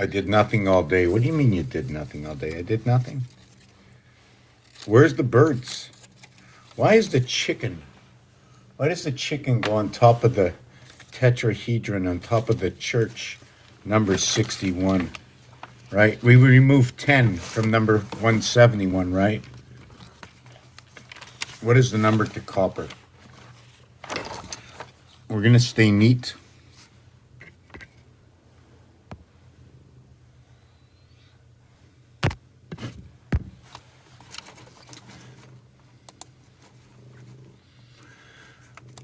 I did nothing all day. What do you mean you did nothing all day? I did nothing. Where's the birds? Why is the chicken? Why does the chicken go on top of the tetrahedron, on top of the church number 61? Right? We removed 10 from number 171, right? What is the number to copper? We're going to stay neat.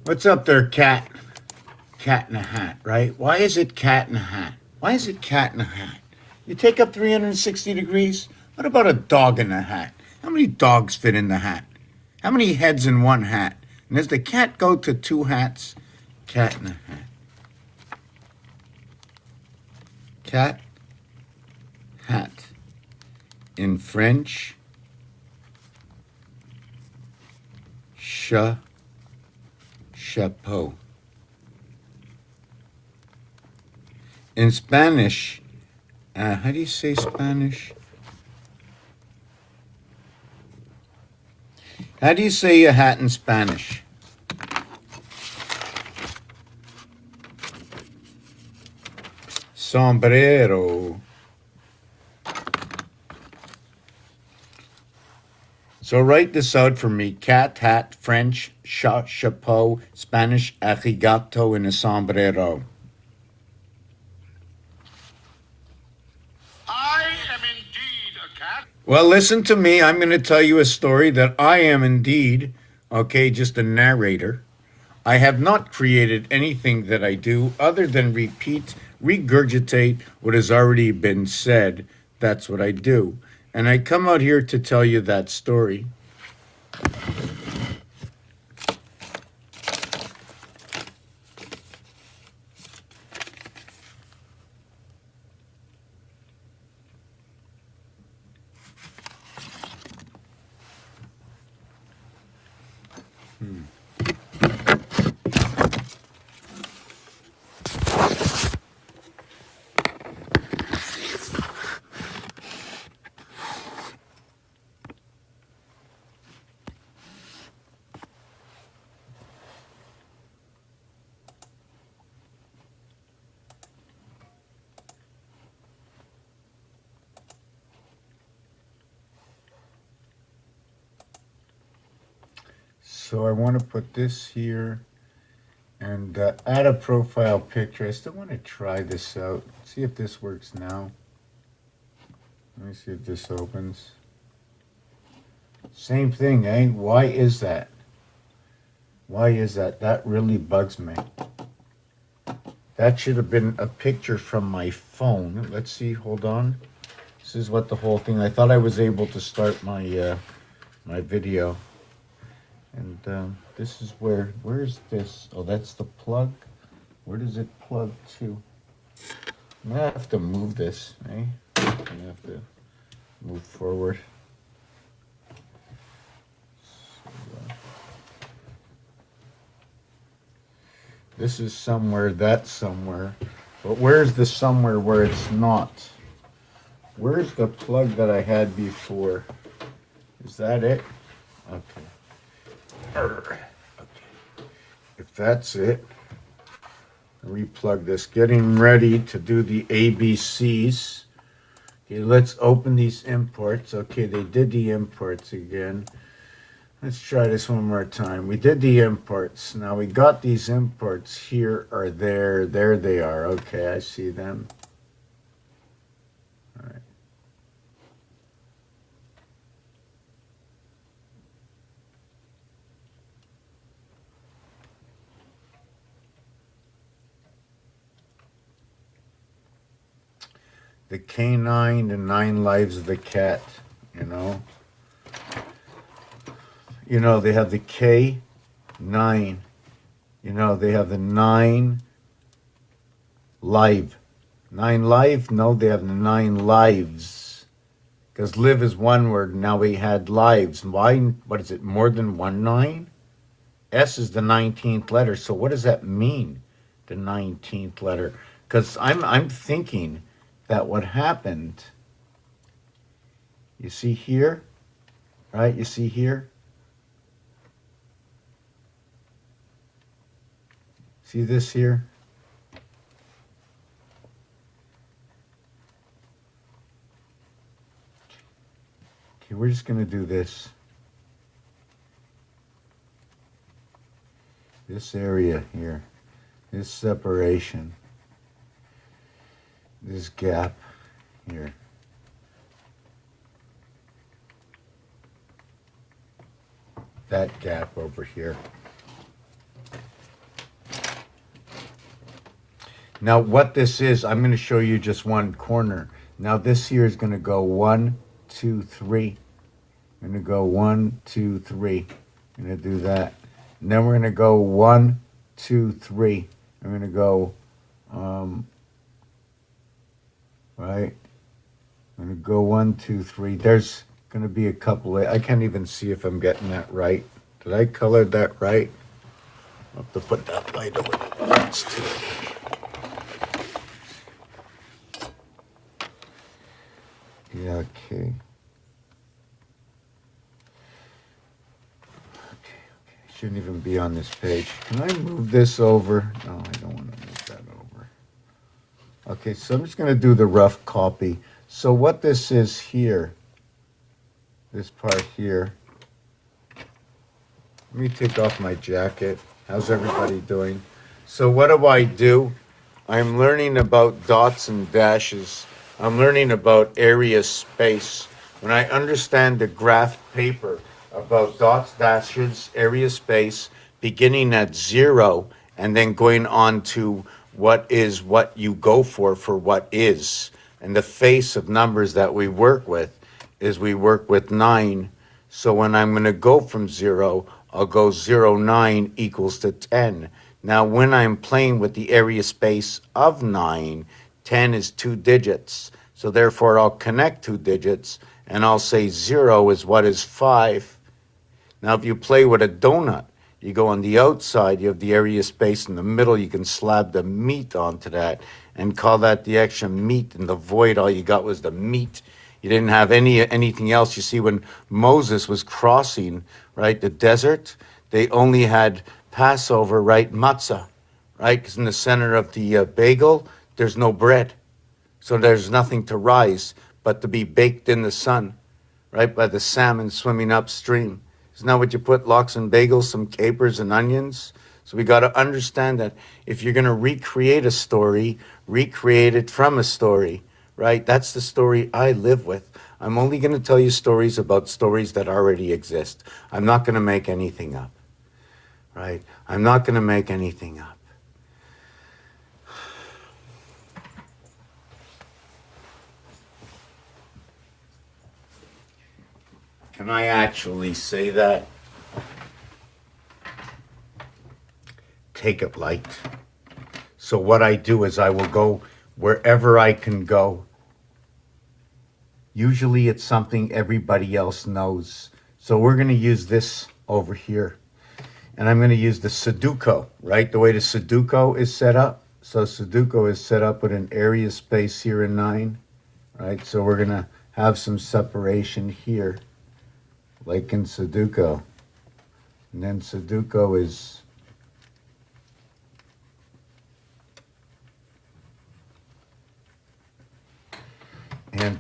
What's up there, cat? Cat in a hat, right? Why is it cat in a hat? Why is it cat in a hat? You take up 360 degrees? What about a dog in a hat? How many dogs fit in the hat? How many heads in one hat? And does the cat go to two hats? Cat in a hat. Cat, hat. In French, chapeau. In Spanish, how do you say Spanish? How do you say a hat in Spanish? Sombrero. So write this out for me. Cat, hat, French, chapeau, Spanish, arigato, and a sombrero. I am indeed a cat. Well, listen to me. I'm going to tell you a story that I am indeed, okay, just a narrator. I have not created anything that I do other than repeat, regurgitate what has already been said. That's what I do. And I come out here to tell you that story. So I want to put this here and add a profile picture. I still want to try this out. See if this works now. Let me see if this opens. Same thing, eh? Why is that? Why is that? That really bugs me. That should have been a picture from my phone. Let's see, hold on. This is what the whole thing, I thought I was able to start my my video. And this is where's this? Oh, that's the plug. Where does it plug to? I'm gonna have to move this, eh? I'm gonna have to move forward. So, this is somewhere, that's somewhere. But where's the somewhere where it's not? Where's the plug that I had before? Is that it? Okay. Okay. If that's it, replug this. Getting ready to do the ABCs. Okay, let's open these imports. Okay, they did the imports again. Let's try this one more time. We did the imports. Now we got these imports here or there. There they are. Okay, I see them. All right. The canine, the 9 lives of the cat, you know. You know, they have the K9. You know, they have the 9 live. 9 live? No, they have the 9 lives. Because live is one word, now we had lives. Why, what is it, more than 1 9? S is the 19th letter, so what does that mean, the 19th letter? Because I'm thinking that what happened, you see here, right? You see here? See this here? Okay, we're just going to do this. This area here, this separation, this gap here. That gap over here. Now what this is, I'm going to show you just one corner. Now this here is going to go 1, 2, 3. I'm going to go 1, 2, 3. I'm going to do that. And then we're going to go 1, 2, 3. I'm going to go, right? I'm going to go 1, 2, 3. There's going to be a couple of, I can't even see if I'm getting that right. Did I color that right? I'll have to put that light over the lens too. Yeah, okay. Shouldn't even be on this page. Can I move this over? No, I don't want to move that over. Okay, so I'm just going to do the rough copy. So what this is here, this part here. Let me take off my jacket. How's everybody doing? So what do? I'm learning about dots and dashes. I'm learning about area space. When I understand the graph paper about dots, dashes, area space, beginning at 0 and then going on to what is what you go for what is. And the face of numbers that we work with is we work with 9. So when I'm going to go from 0, I'll go 0, 9 equals to 10. Now when I'm playing with the area space of 9, 10 is 2 digits. So therefore I'll connect 2 digits and I'll say 0 is what is 5. Now, if you play with a donut, you go on the outside, you have the area space in the middle, you can slab the meat onto that and call that the extra meat. In the void, all you got was the meat. You didn't have anything else. You see, when Moses was crossing, right, the desert, they only had Passover, right, matzah, right? Because in the center of the bagel, there's no bread. So there's nothing to rise but to be baked in the sun, right, by the salmon swimming upstream. Isn't that what you put? Lox and bagels, some capers and onions. So we got to understand that if you're going to recreate a story, recreate it from a story, right? That's the story I live with. I'm only going to tell you stories about stories that already exist. I'm not going to make anything up, right? I'm not going to make anything up. Can I actually say that? Take it light. So what I do is I will go wherever I can go. Usually it's something everybody else knows. So we're going to use this over here. And I'm going to use the Sudoku, right? The way the Sudoku is set up. So Sudoku is set up with an area space here in 9, right? So we're going to have some separation here, like in Sudoku. And then Sudoku is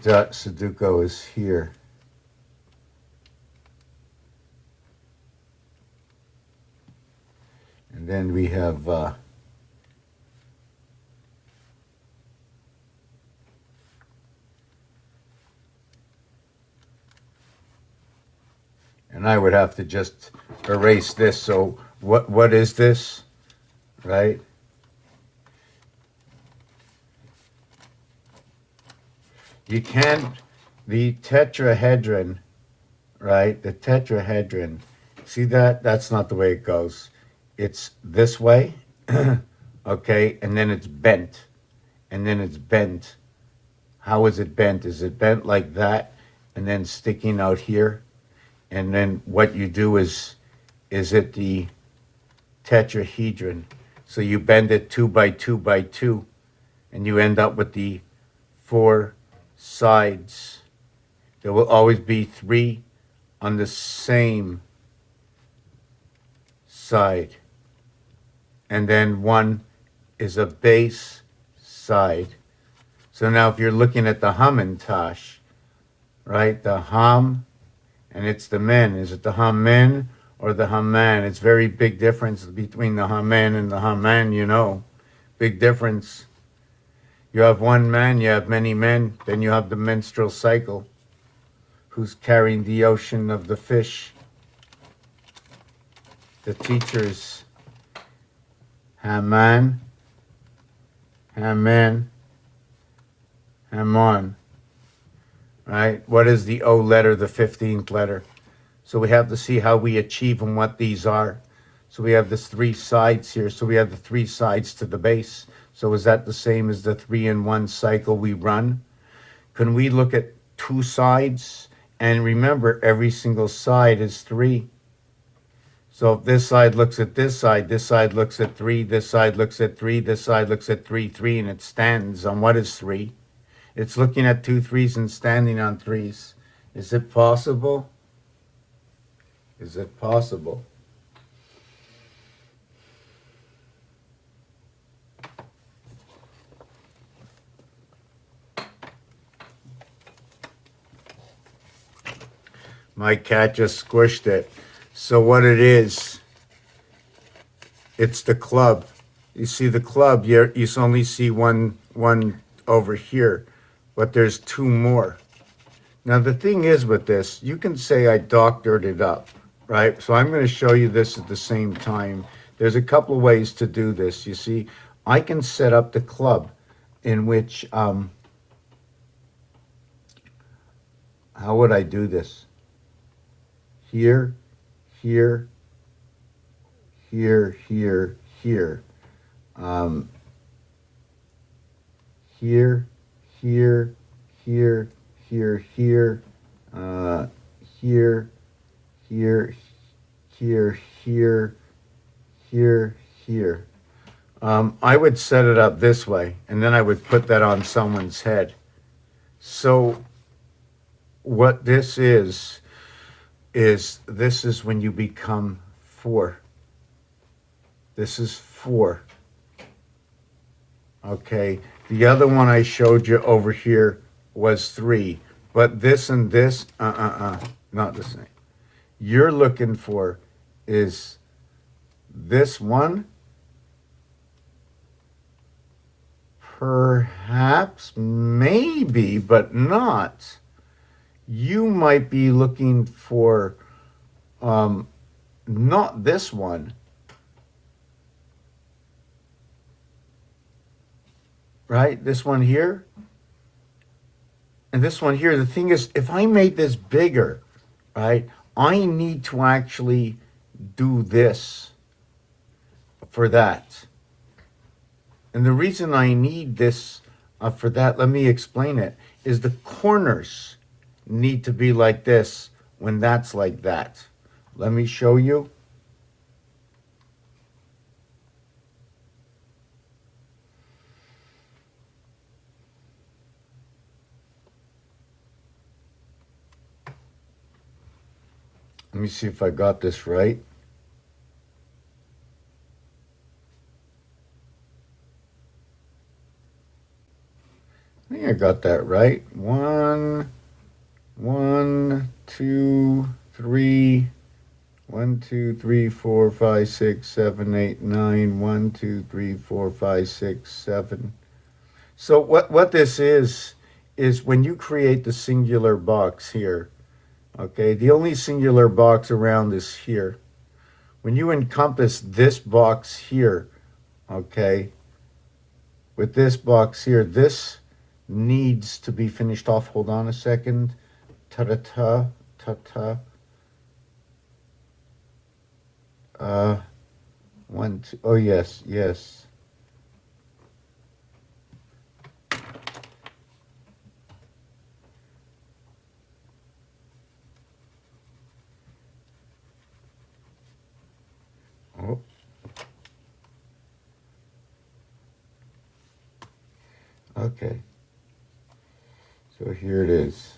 Sudoku is here. And then we have and I would have to just erase this. So what is this, right? You can't, the tetrahedron, right? The tetrahedron, see that? That's not the way it goes. It's this way, okay? And then it's bent, and then it's bent. How is it bent? Is it bent like that and then sticking out here? And then what you do is it the tetrahedron? So you bend it 2 by 2 by 2, and you end up with the 4 sides. There will always be 3 on the same side. And then 1 is a base side. So now if you're looking at the Hamantash, right, the Ham, and it's the men. Is it the Hamen or the Haman? It's very big difference between the Haman and the Haman, you know. Big difference. You have one man, you have many men, then you have the menstrual cycle, who's carrying the ocean of the fish. The teachers, Haman, Haman, Haman, right? What is the O letter, the 15th letter? So we have to see how we achieve and what these are. So we have this 3 sides here. So we have the 3 sides to the base. So is that the same as the 3-in-1 cycle we run? Can we look at 2 sides? And remember, every single side is 3. So if this side looks at this side looks at 3, this side looks at 3, this side looks at 3, 3, and it stands on what is 3? It's looking at 2 3s and standing on 3s. Is it possible? Is it possible? My cat just squished it. So what it is, it's the club. You see the club, you only see one over here, but there's 2 more. Now the thing is with this, you can say I doctored it up, right? So I'm going to show you this at the same time. There's a couple of ways to do this. You see, I can set up the club in which, how would I do this? Here, here, here, here, here. Here, here, here, here, here, here, here, here, here, here, here. I would set it up this way, and then I would put that on someone's head. So what this is this is when you become 4. This is 4. Okay, the other one I showed you over here was 3, but this and this, not the same. You're looking for is this one, perhaps, maybe, but not. You might be looking for not this one. Right? This one here. And this one here. The thing is, if I made this bigger, right, I need to actually do this for that. And the reason I need this for that, let me explain it, is the corners need to be like this when that's like that. Let me show you. Let me see if I got this right. I think I got that right. 1, 2, 3. 1, 2, 3, 4, 5, 6, 7, 8, 9. 1, 2, 3, 4, 5, 6, 7. So what this is when you create the singular box here, okay, the only singular box around is here. When you encompass this box here, okay, with this box here, this needs to be finished off. Hold on a second. Ta-ta-ta, ta-ta. 1, 2, oh yes, yes. Oh. Okay. So here it is.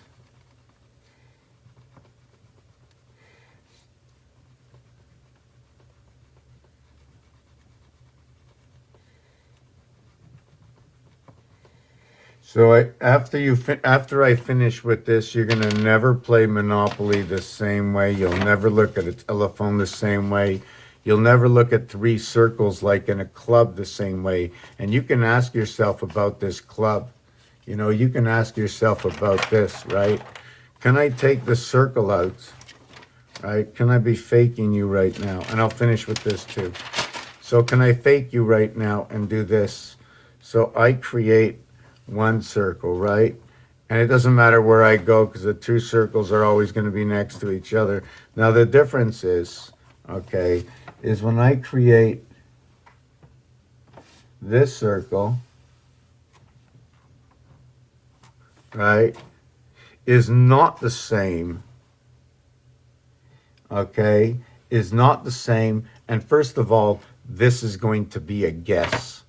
So after I finish with this, you're gonna never play Monopoly the same way. You'll never look at a telephone the same way. You'll never look at three circles like in a club the same way. And you can ask yourself about this club. You know, you can ask yourself about this, right? Can I take the circle out? Right? Can I be faking you right now? And I'll finish with this too. So can I fake you right now and do this? So I create one circle, right? And it doesn't matter where I go because the two circles are always going to be next to each other. Now the difference is, okay, is when I create this circle, right, is not the same, okay, is not the same. And first of all, this is going to be a guess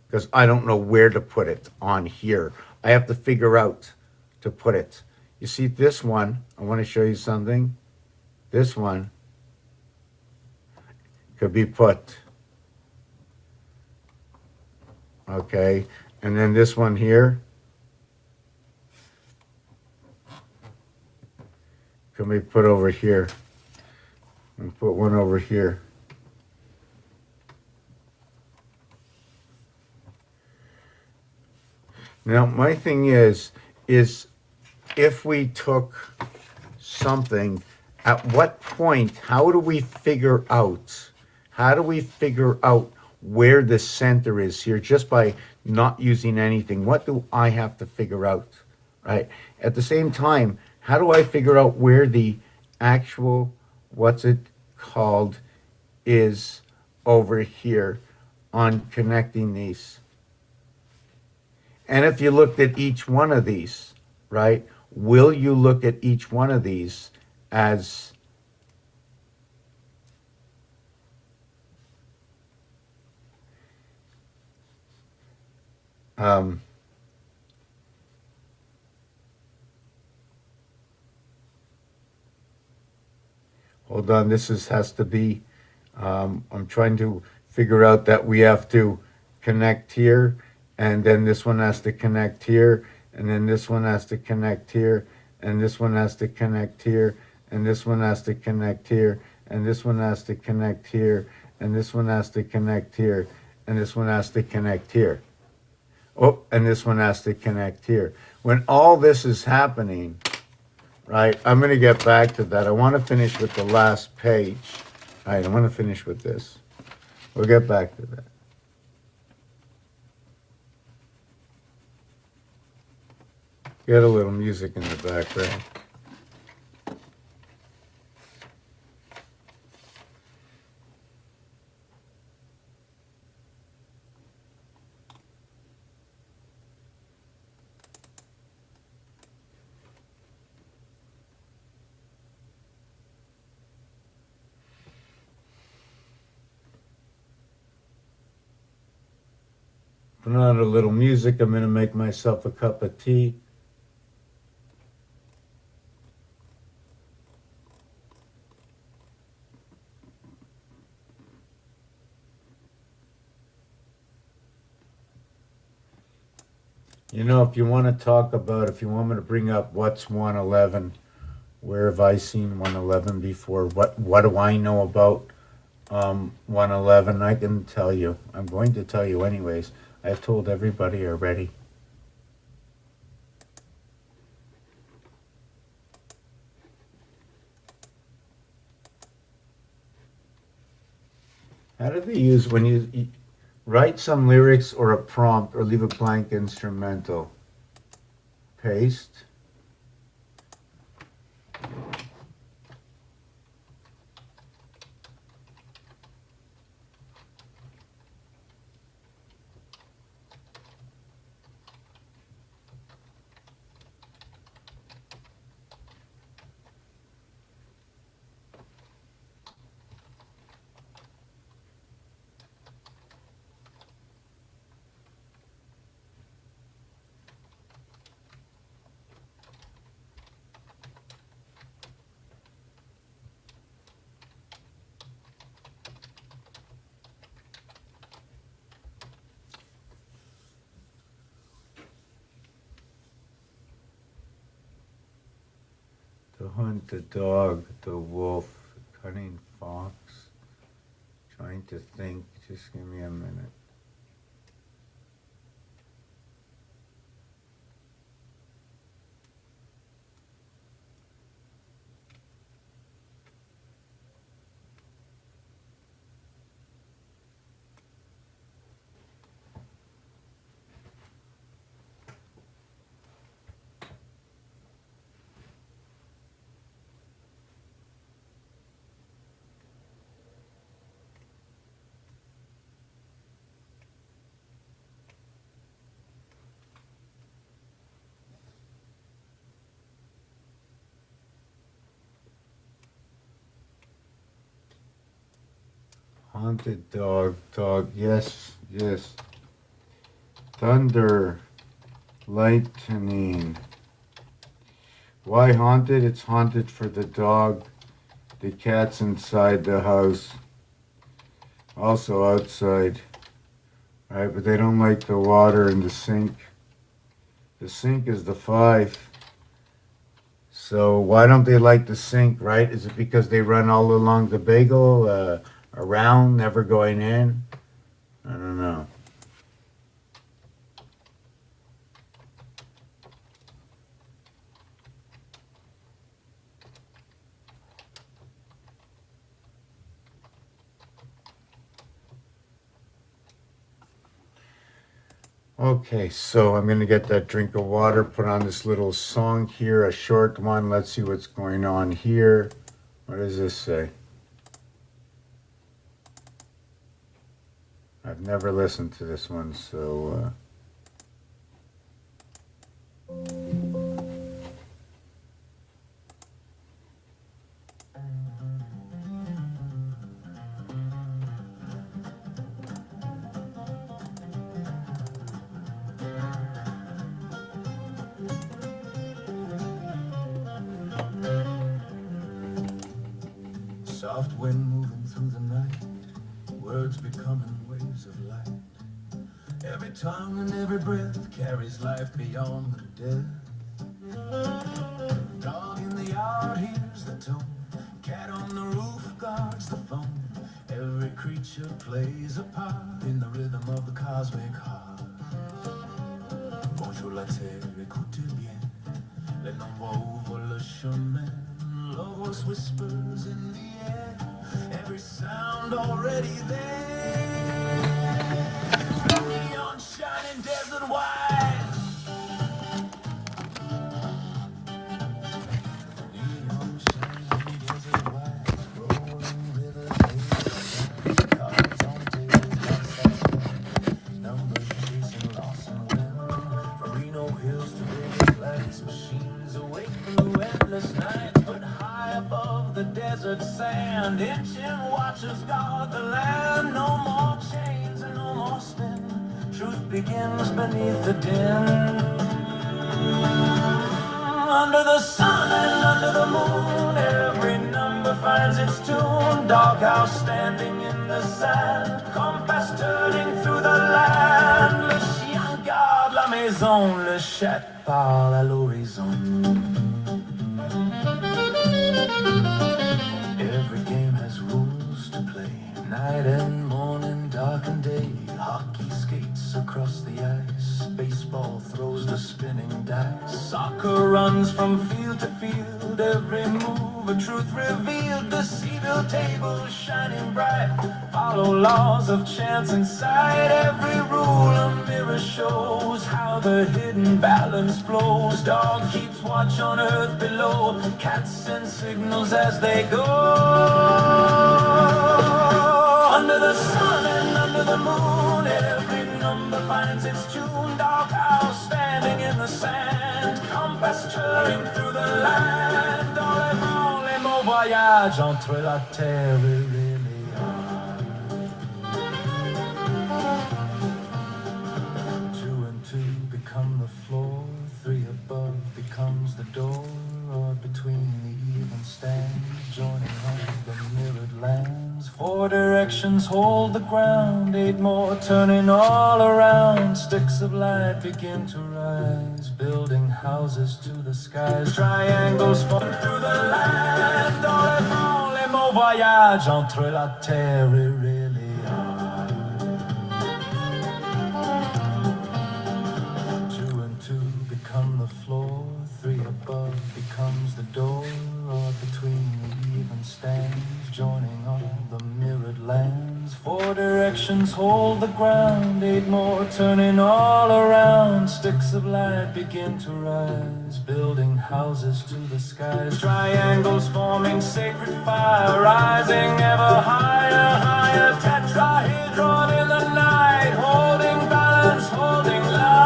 because I don't know where to put it on here. I have to figure out to put it. You see this one, I want to show you something. This one could be put, okay, and then this one here can be put over here. And put one over here. Now, my thing is if we took something, at what point, how do we figure out where the center is here just by not using anything? What do I have to figure out, right? At the same time, how do I figure out where the actual, what's it called, is over here on connecting these? And if you looked at each one of these, right, will you look at each one of these as hold on, has to be, I'm trying to figure out that we have to connect here, and then this one has to connect here, and then this one has to connect here, and this one has to connect here, and this one has to connect here, and this one has to connect here, and this one has to connect here, and this one has to connect here. Oh, and this one has to connect here. When all this is happening, right, I'm going to get back to that. I want to finish with the last page. All right, I want to finish with this. We'll get back to that. Get a little music in the background. Put on a little music. I'm going to make myself a cup of tea. You know, if you want to talk about, if you want me to bring up what's 111, where have I seen 111 before? What do I know about 111? I can tell you. I'm going to tell you anyways. I've told everybody already. How do they use when you write some lyrics or a prompt or leave a blank instrumental? Paste. hunt the dog, the wolf, the cunning fox. Trying to think. Just give me a minute. Haunted dog, yes, yes. Thunder, lightning. Why haunted? It's haunted for the dog, the cats inside the house, also outside, right? But they don't like the water in the sink. The sink is the 5. So why don't they like the sink, right? Is it because they run all along the bagel, around, never going in? I don't know. Okay, so I'm going to get that drink of water, put on this little song here, a short one. Let's see what's going on here. What does this say? I've never listened to this one, so... Soft wind moving through the night, words becoming waves of light. Every tongue and every breath carries life beyond the death. Dog in the yard hears the tone, cat on the roof guards the phone. Every creature plays a part in the rhythm of the cosmic heart. Bonjour la terre, écoutez bien, les nombres ouvrent le chemin. Logos whispers in the air, every sound already there. Neon shining desert wide. Neon shining desert wide. Rolling rivers, waves, cards on tables, lights that shine. Numbers chasing loss and win. From Reno hills to Vegas flags, machines awake through endless nights. But high above the desert sand, ancient watchers guard the land. No more chains and no more spin. Truth begins beneath the din. Under the sun and under the moon, every number finds its tune. Doghouse standing in the sand, compass turning through the land. Le chien garde la maison, le chat parle à l'horizon. Every game has rules to play, night and morning, dark and day. Hockey skates across the ice, baseball throws the spinning dice. Soccer runs from field to field, every move a truth revealed. The Seville table shining bright, follow laws of chance and sight. Every rule a mirror shows how the hidden balance flows. Dog keeps watch on earth below, cats send signals as they go. Under the sun and under the moon, every number finds its tune. Doghouse standing in the sand, compass turning through the land. Enlèvons les mots voyage entre la terre et l'Iliade. 2 and 2 become the floor, 3 above becomes the door. Or between the even stands, joining on the mirrored lands. 4 directions directions hold the ground. 8 more turning all around. Sticks of light begin to rise, building houses to the skies. Triangles fall through the land. Dans les vents, les mots voyagent entre la terre et Rélia. 2 and 2 become the floor. 3 above becomes the door. Or between the even stands, joining all the mirrored lands. 4 directions hold the ground. 8 more turning all around. Sticks of light begin to rise, building houses to the skies. Triangles forming sacred fire, rising ever higher, higher. Tetrahedron in the night, holding balance, holding light.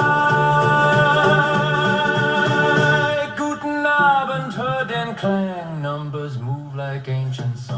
Guten Abend, hör den Klang, numbers move like ancient songs.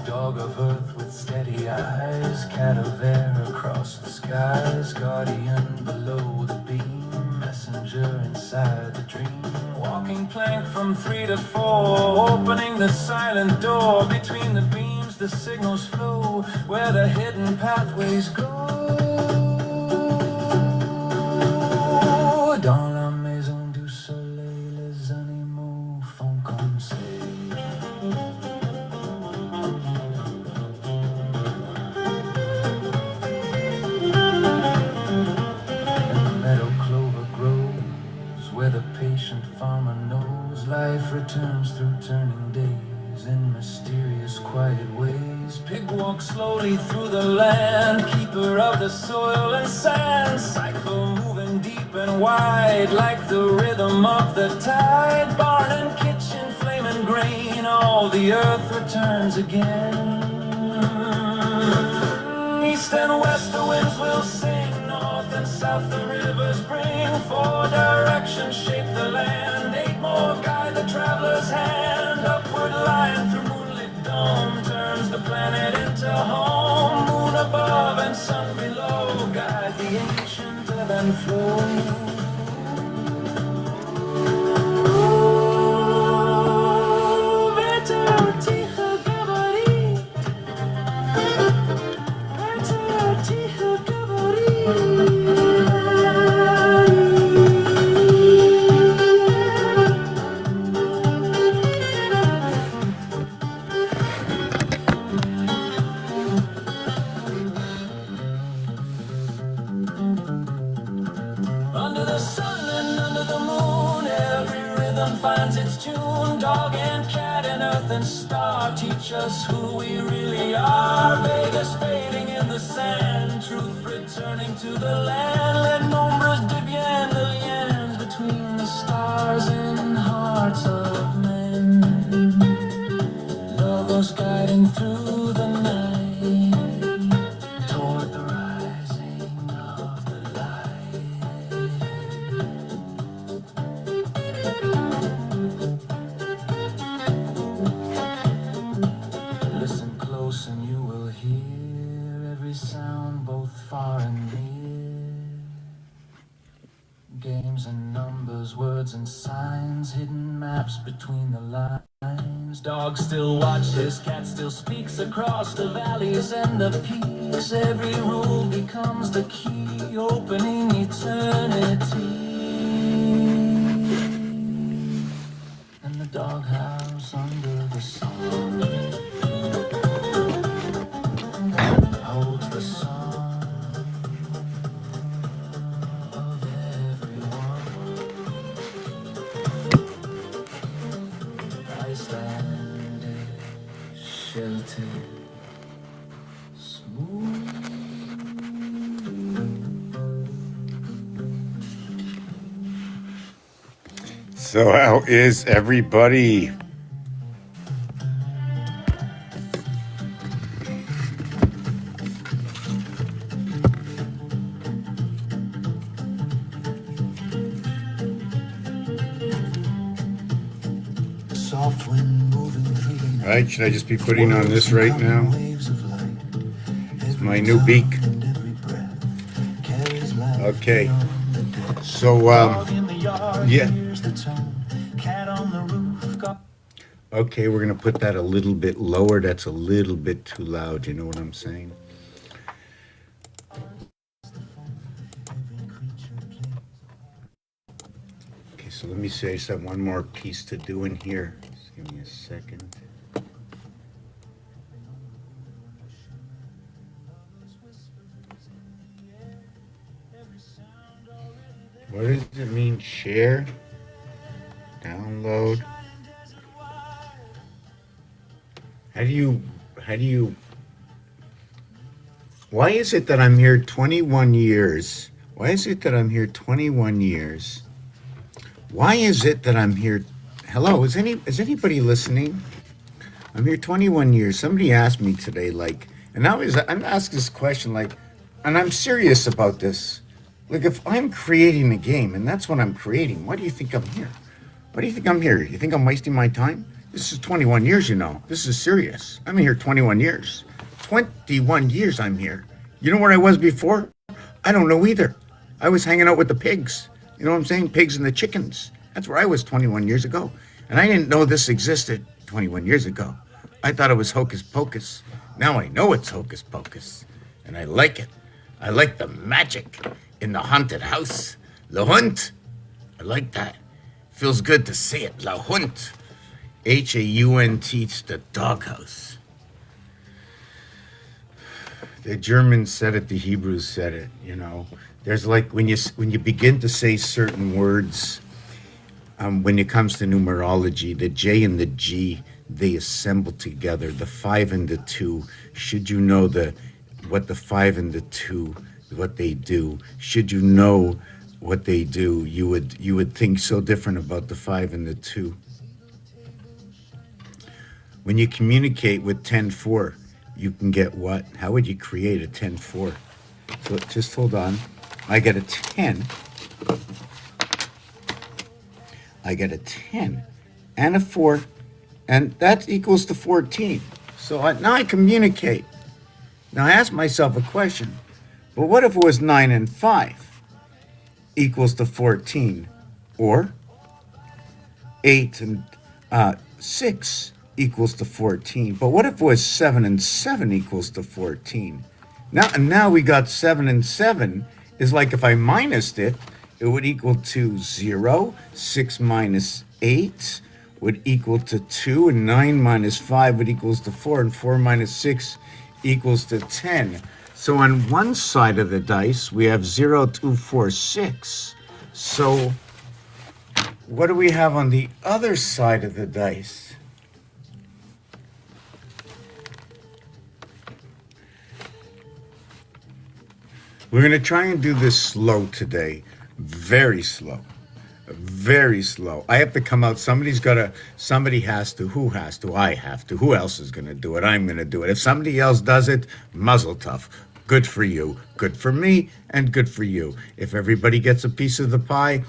Dog of earth with steady eyes, cat of air across the skies, guardian below the beam, messenger inside the dream. Walking plank from 3 to 4, opening the silent door. Between the beams the signals flow, where the hidden pathways go. Dans la maison du soleil, les animaux font comme c'est. Where the patient farmer knows life returns through turning days in mysterious quiet ways. Pig walks slowly through the land, keeper of the soil and sand. Cycle moving deep and wide like the rhythm of the tide. Barn and kitchen, flame and grain, all the earth returns again. East and west the winds will sing, north and south the rivers bring. 4 directions shape the land, 8 more guide the traveler's hand. Upward line through moonlit dome turns the planet into home. Moon above and sun below guide the ancient ebb and flow. Under the sun and under the moon, every rhythm finds its tune. Dog and cat and earth and star teach us who we really are. Vegas fading in the sand, truth returning to the land. Let nombres deviennent the liens between the stars and hearts of men. Logos guiding through the night toward the rising of the light. Listen close and you will hear every sound both far and near. Games and numbers, words and signs, hidden maps between the lines. Dog still watches, cat still speaks across the valleys and the peaks. Every rule becomes the key, opening eternity. And the doghouse under the sun holds the song of everyone. I stand sheltered, smooth. So how is everybody? Soft wind moving through the Right, should I just be putting on this right now? My new beak. Okay. So, Dog in the yard yeah. hears the tune. Cat on the roof got Okay, we're going to put that a little bit lower. That's a little bit too loud. You know what I'm saying? Okay, so let me see. I just have one more piece to do in here. Just give me a second. What does it mean? Share? Download? How do you, why is it that I'm here 21 years? Why is it that I'm here 21 years? Why is it that I'm here? Hello, is anybody listening? I'm here 21 years. Somebody asked me today, like, and I'm asked this question, like, and I'm serious about this. Like, if I'm creating a game, and that's what I'm creating, why do you think I'm here? Why do you think I'm here? You think I'm wasting my time? This is 21 years, you know. This is serious. I'm here 21 years. 21 years I'm here. You know where I was before? I don't know either. I was hanging out with the pigs. You know what I'm saying? Pigs and the chickens. That's where I was 21 years ago. And I didn't know this existed 21 years ago. I thought it was hocus pocus. Now I know it's hocus pocus. And I like it. I like the magic in the haunted house. Le Hunt. I like that. Feels good to say it. La Hunt. Haunt. It's the doghouse. The Germans said it, the Hebrews said it, you know. There's like when you begin to say certain words, when it comes to numerology, the J and the G, they assemble together. The 5 and the 2. Should you know what the 5 and the 2, what they do? Should you know what they do, you would think so different about the 5 and the 2. When you communicate with 10-4, you can get what? How would you create a 10-4? So just hold on. I get a 10. I get a 10 and a 4, and that equals to 14. So now I communicate. Now I ask myself a question. But what if it was 9 and 5 equals to 14? Or 8 and 6 equals to 14. But what if it was 7 and 7 equals to 14? Now we got 7 and 7 is like if I minused it, it would equal to 0. 6 minus 8 would equal to 2. And 9 minus 5 would equals to 4. And 4 minus 6 equals to 10. So on one side of the dice, we have 0, 2, 4, 6. So what do we have on the other side of the dice? We're going to try and do this slow today. Very slow. Very slow. I have to come out. Somebody has to. Who has to? I have to. Who else is going to do it? I'm going to do it. If somebody else does it, muzzle tough. Good for you. Good for me, and good for you. If everybody gets a piece of the pie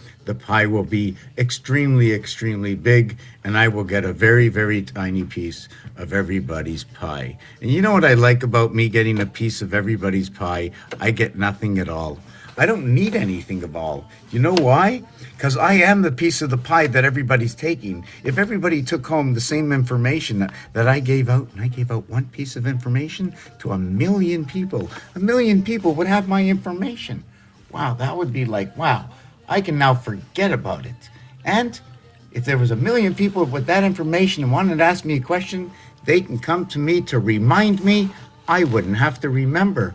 will be extremely, extremely big, and I will get a very, very tiny piece of everybody's pie. And you know what I like about me getting a piece of everybody's pie? I get nothing at all. I don't need anything at all. You know why? Because I am the piece of the pie that everybody's taking. If everybody took home the same information that I gave out, and I gave out one piece of information to 1 million people, 1 million people would have my information. Wow, that would be like, wow, I can now forget about it. And if there was 1 million people with that information and wanted to ask me a question, they can come to me to remind me. I wouldn't have to remember.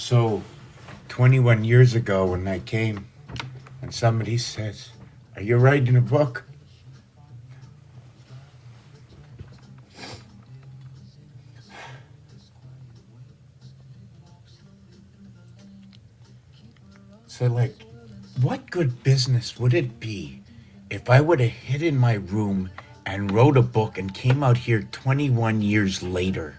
So, 21 years ago when I came, and somebody says, "Are you writing a book?" So, like, what good business would it be if I would have hid in my room and wrote a book and came out here 21 years later?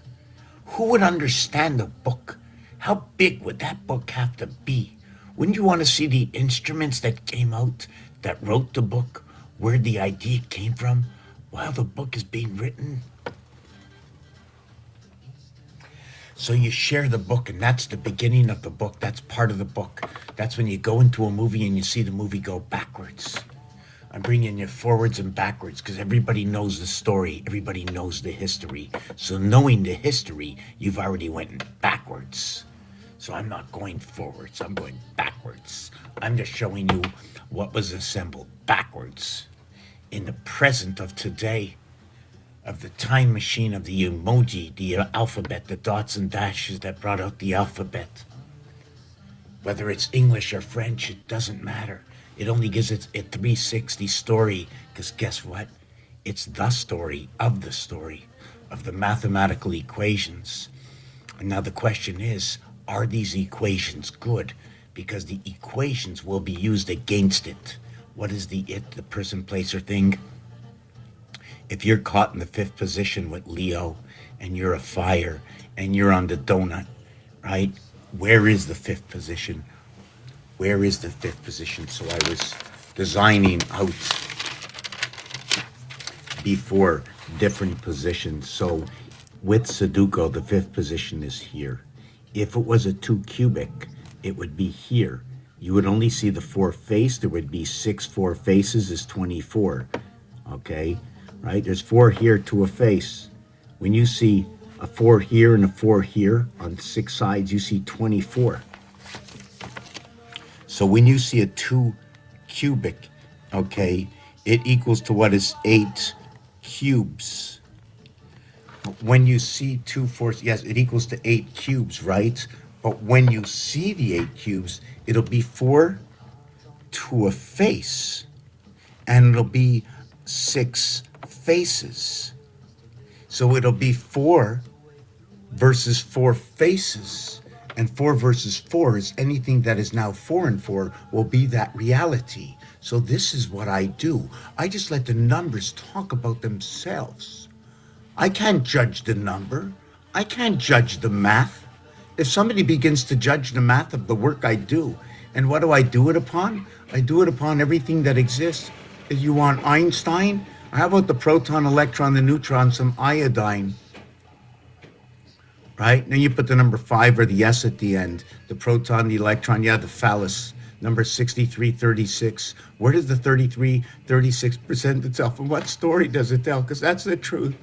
Who would understand the book? How big would that book have to be? Wouldn't you want to see the instruments that came out, that wrote the book, where the idea came from while the book is being written? So you share the book, and that's the beginning of the book. That's part of the book. That's when you go into a movie and you see the movie go backwards. I'm bringing you forwards and backwards because everybody knows the story. Everybody knows the history. So knowing the history, you've already went backwards. So I'm not going forwards. I'm going backwards. I'm just showing you what was assembled backwards in the present of today, of the time machine, of the emoji, the alphabet, the dots and dashes that brought out the alphabet. Whether it's English or French, it doesn't matter. It only gives it a 360 story, because guess what? It's the story of the mathematical equations. And now the question is, are these equations good? Because the equations will be used against it. What is the person, place, or thing? If you're caught in the fifth position with Leo and you're a fire and you're on the donut, right? Where is the fifth position? Where is the fifth position? So I was designing out before different positions. So with Sudoku, the fifth position is here. If it was a 2 cubic, it would be here. You would only see the 4 face. There would be 6 4 faces is 24. Okay, right? There's 4 here to a face. When you see a 4 here and a 4 here on 6 sides, you see 24. So when you see a 2 cubic, okay, it equals to what is 8 cubes. When you see 2 4, yes, it equals to 8 cubes, right? But when you see the 8 cubes, it'll be 4 to a face, and it'll be 6 faces. So it'll be 4 versus 4 faces. And 4 versus 4 is anything that is now 4 and 4 will be that reality. So this is what I do. I just let the numbers talk about themselves. I can't judge the number. I can't judge the math. If somebody begins to judge the math of the work I do, and what do I do it upon? I do it upon everything that exists. If you want Einstein, how about the proton, electron, the neutron, some iodine? Right? Then you put the number 5 or the S at the end. The proton, the electron, yeah, the phallus. Number 6336. Where does the 36 present itself? And what story does it tell? Because that's the truth.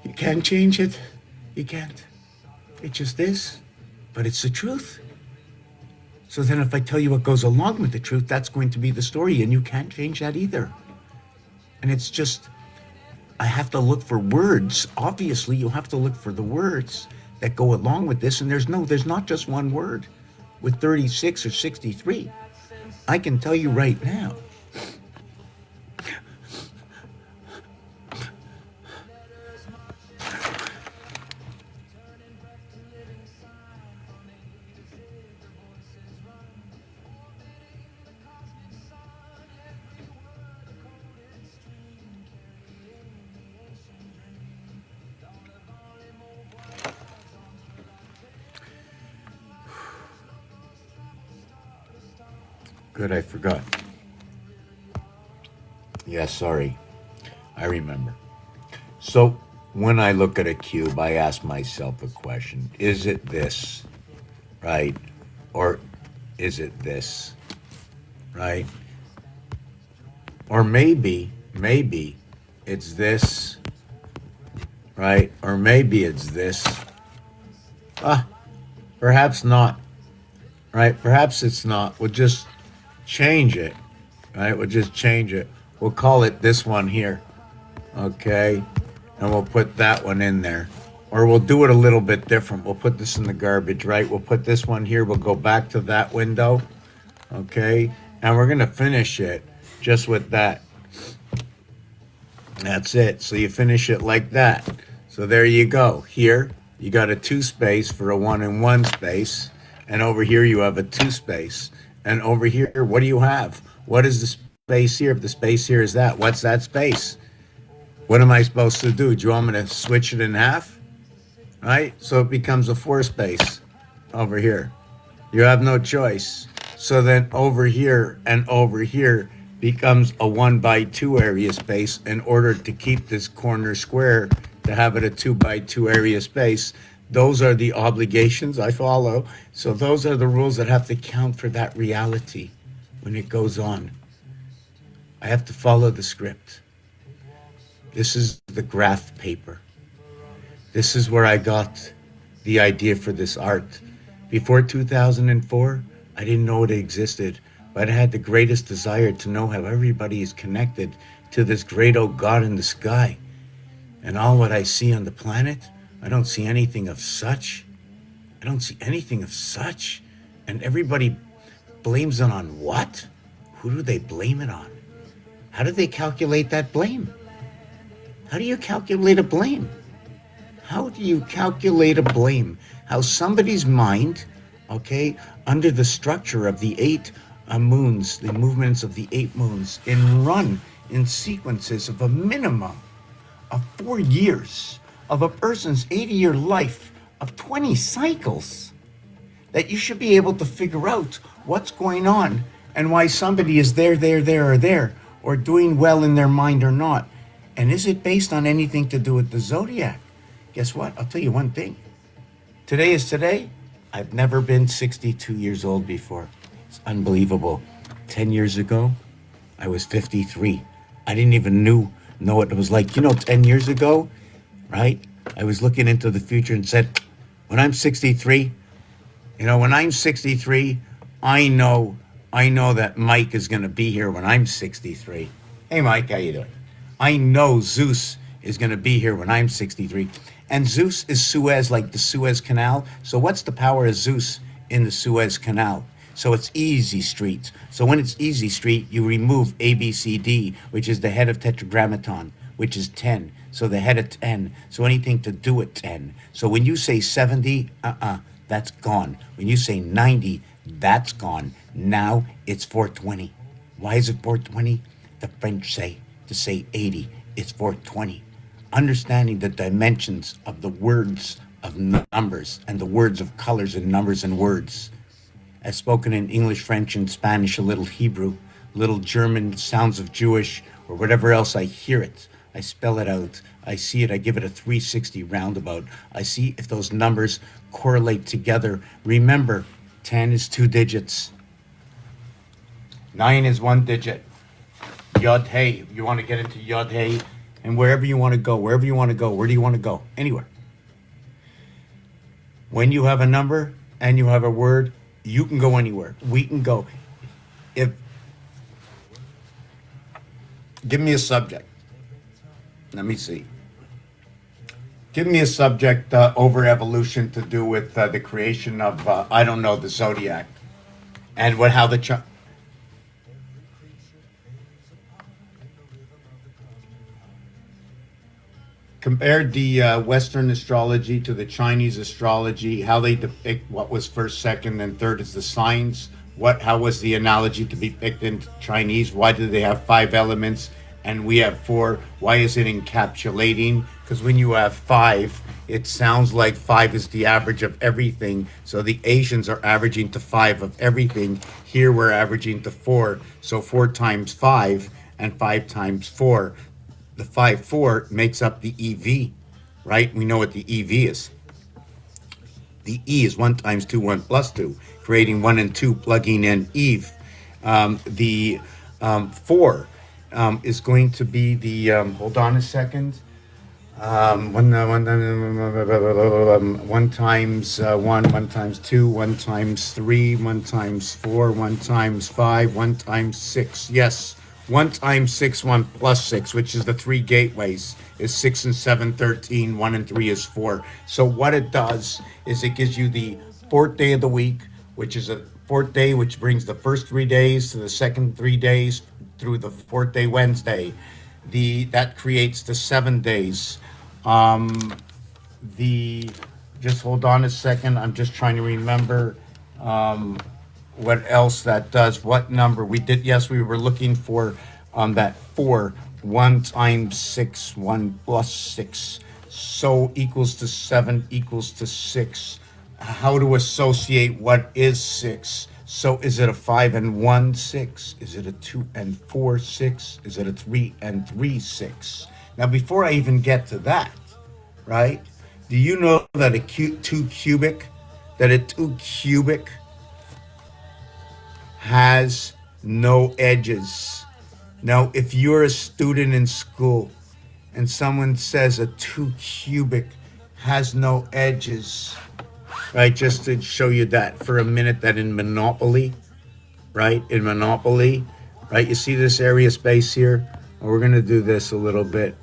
You can't change it. You can't. It just is. But it's the truth. So then if I tell you what goes along with the truth, that's going to be the story, and you can't change that either. And it's just, I have to look for words. Obviously, you have to look for the words that go along with this. And there's not just one word with 36 or 63. I can tell you right now. Good, I forgot. Yeah, sorry. I remember. So when I look at a cube, I ask myself a question. Is it this, right? Or is it this, right? Or maybe it's this, right? Or maybe it's this. Perhaps not, right? Perhaps it's not. We'll just change it, right? We'll just change it. We'll call it this one here, okay? And we'll put that one in there. Or we'll do it a little bit different. We'll put this in the garbage, right? We'll put this one here. We'll go back to that window. Okay. And we're going to finish it just with that. That's it. So you finish it like that. So there you go. Here, you got a 2 space for a 1 and 1 space. And over here, you have a 2 space. And over here, what do you have? What is the space here? If the space here is that, what's that space? What am I supposed to do? Do you want me to switch it in half? Right? So it becomes a 4 space over here. You have no choice. So then over here and over here becomes a 1 by 2 area space in order to keep this corner square, to have it a 2 by 2 area space. Those are the obligations I follow. So those are the rules that have to count for that reality when it goes on. I have to follow the script. This is the graph paper. This is where I got the idea for this art. Before 2004, I didn't know it existed, but I had the greatest desire to know how everybody is connected to this great old God in the sky. And all what I see on the planet, I don't see anything of such. I don't see anything of such. And everybody blames it on what? Who do they blame it on? How do they calculate that blame? How do you calculate a blame? How do you calculate a blame? How somebody's mind, okay, under the structure of the 8 moons, the movements of the 8 moons, and run in sequences of a minimum of 4 years of a person's 80-year life of 20 cycles, that you should be able to figure out what's going on and why somebody is there, or doing well in their mind or not. And is it based on anything to do with the zodiac? Guess what? I'll tell you one thing. Today is today. I've never been 62 years old before. It's unbelievable. 10 years ago, I was 53. I didn't even know what it was like. 10 years ago, right? I was looking into the future and said, when I'm 63, I know that Mike is going to be here when I'm 63. Hey, Mike, how you doing? I know Zeus is going to be here when I'm 63. And Zeus is Suez, like the Suez Canal. So what's the power of Zeus in the Suez Canal? So it's easy street. So when it's easy street, you remove ABCD, which is the head of tetragrammaton, which is 10. So the head of 10. So anything to do with 10. So when you say 70, that's gone. When you say 90, that's gone. Now it's 420. Why is it 420? The French say to say 80, it's 420. Understanding the dimensions of the words of numbers and the words of colors and numbers and words. As spoken in English, French, and Spanish, a little Hebrew, a little German, sounds of Jewish, or whatever else, I hear it. I spell it out. I see it. I give it a 360 roundabout. I see if those numbers correlate together. Remember, 10 is 2 digits. 9 is 1 digit. Yod Hey. You want to get into Yod Hey, and wherever you want to go, where do you want to go? Anywhere. When you have a number and you have a word, you can go anywhere. We can go. Give me a subject. Let me see. Give me a subject over evolution to do with the creation of, the zodiac. And how the... Compared the Western astrology to the Chinese astrology, how they depict what was first, second, and third is the signs. How was the analogy to be picked in Chinese? Why do they have 5 elements and we have 4? Why is it encapsulating? Because when you have 5, it sounds like 5 is the average of everything. So the Asians are averaging to 5 of everything. Here we're averaging to 4. So 4 times 5 and 5 times 4. The 5-4 makes up the EV, right? We know what the EV is. The E is 1 times 2, 1 plus 2, creating 1 and 2, plugging in Eve. The 4 is going to be the, hold on a second. 1 times 1, 1 times 2, 1 times 3, 1 times 4, 1 times 5, 1 times 6. Yes, 1 times 6, 1 plus 6, which is the 3 gateways, is 6 and 7, 13. 1 and 3 is 4. So what it does is it gives you the 4th day of the week, which is a 4th day, which brings the first 3 days to the second 3 days through the 4th day Wednesday. That creates the 7 days. Just hold on a second. I'm just trying to remember what else that does. What number we did? Yes, we were looking for that 4. 1 times 6, 1 plus 6. So equals to 7 equals to 6. How to associate what is 6? So is it a 5 and 1 6? Is it a 2 and 4 6? Is it a 3 and 3 6? Now, before I even get to that, right? Do you know that a 2 cubic has no edges? Now, if you're a student in school and someone says a 2 cubic has no edges, right? Just to show you that for a minute, that in Monopoly, right? In Monopoly, right? You see this area space here? Well, we're going to do this a little bit.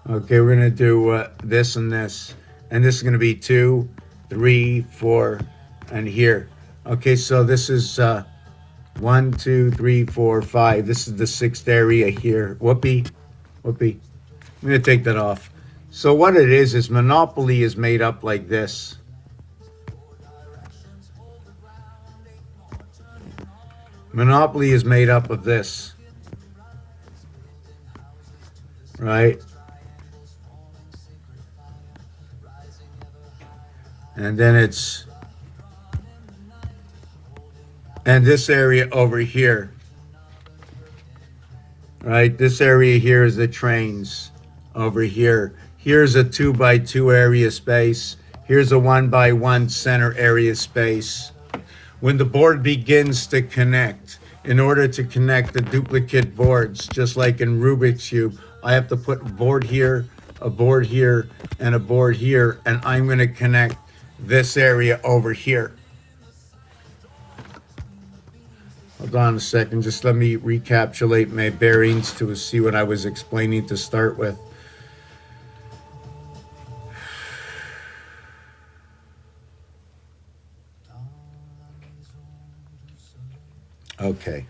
Okay, we're going to do this and this. And this is going to be 2, 3, 4, and here. Okay, so this is 1, 2, 3, 4, 5. This is the 6th area here. Whoopee. I'm going to take that off. So what it is Monopoly is made up like this. Monopoly is made up of this. Right? And then and this area over here, right? This area here is the trains over here. Here's a 2 by 2 area space. Here's a 1 by 1 center area space. When the board begins to connect, in order to connect the duplicate boards, just like in Rubik's Cube, I have to put a board here, a board here, and a board here, and I'm going to connect this area over here. Hold on a second. Just let me recapitulate my bearings to see what I was explaining to start with. Okay.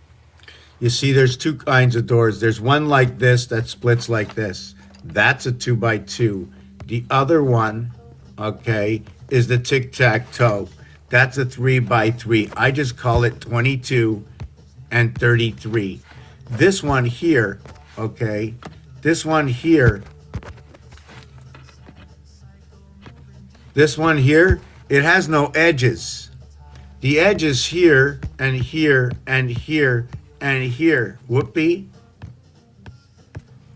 You see, there's 2 kinds of doors. There's one like this that splits like this. That's a 2 by 2. The other one, okay, is the tic-tac-toe. That's a 3 by 3. I just call it 22 and 33. This one here, okay, this one here, it has no edges. The edges here and here and here and here. Whoopee.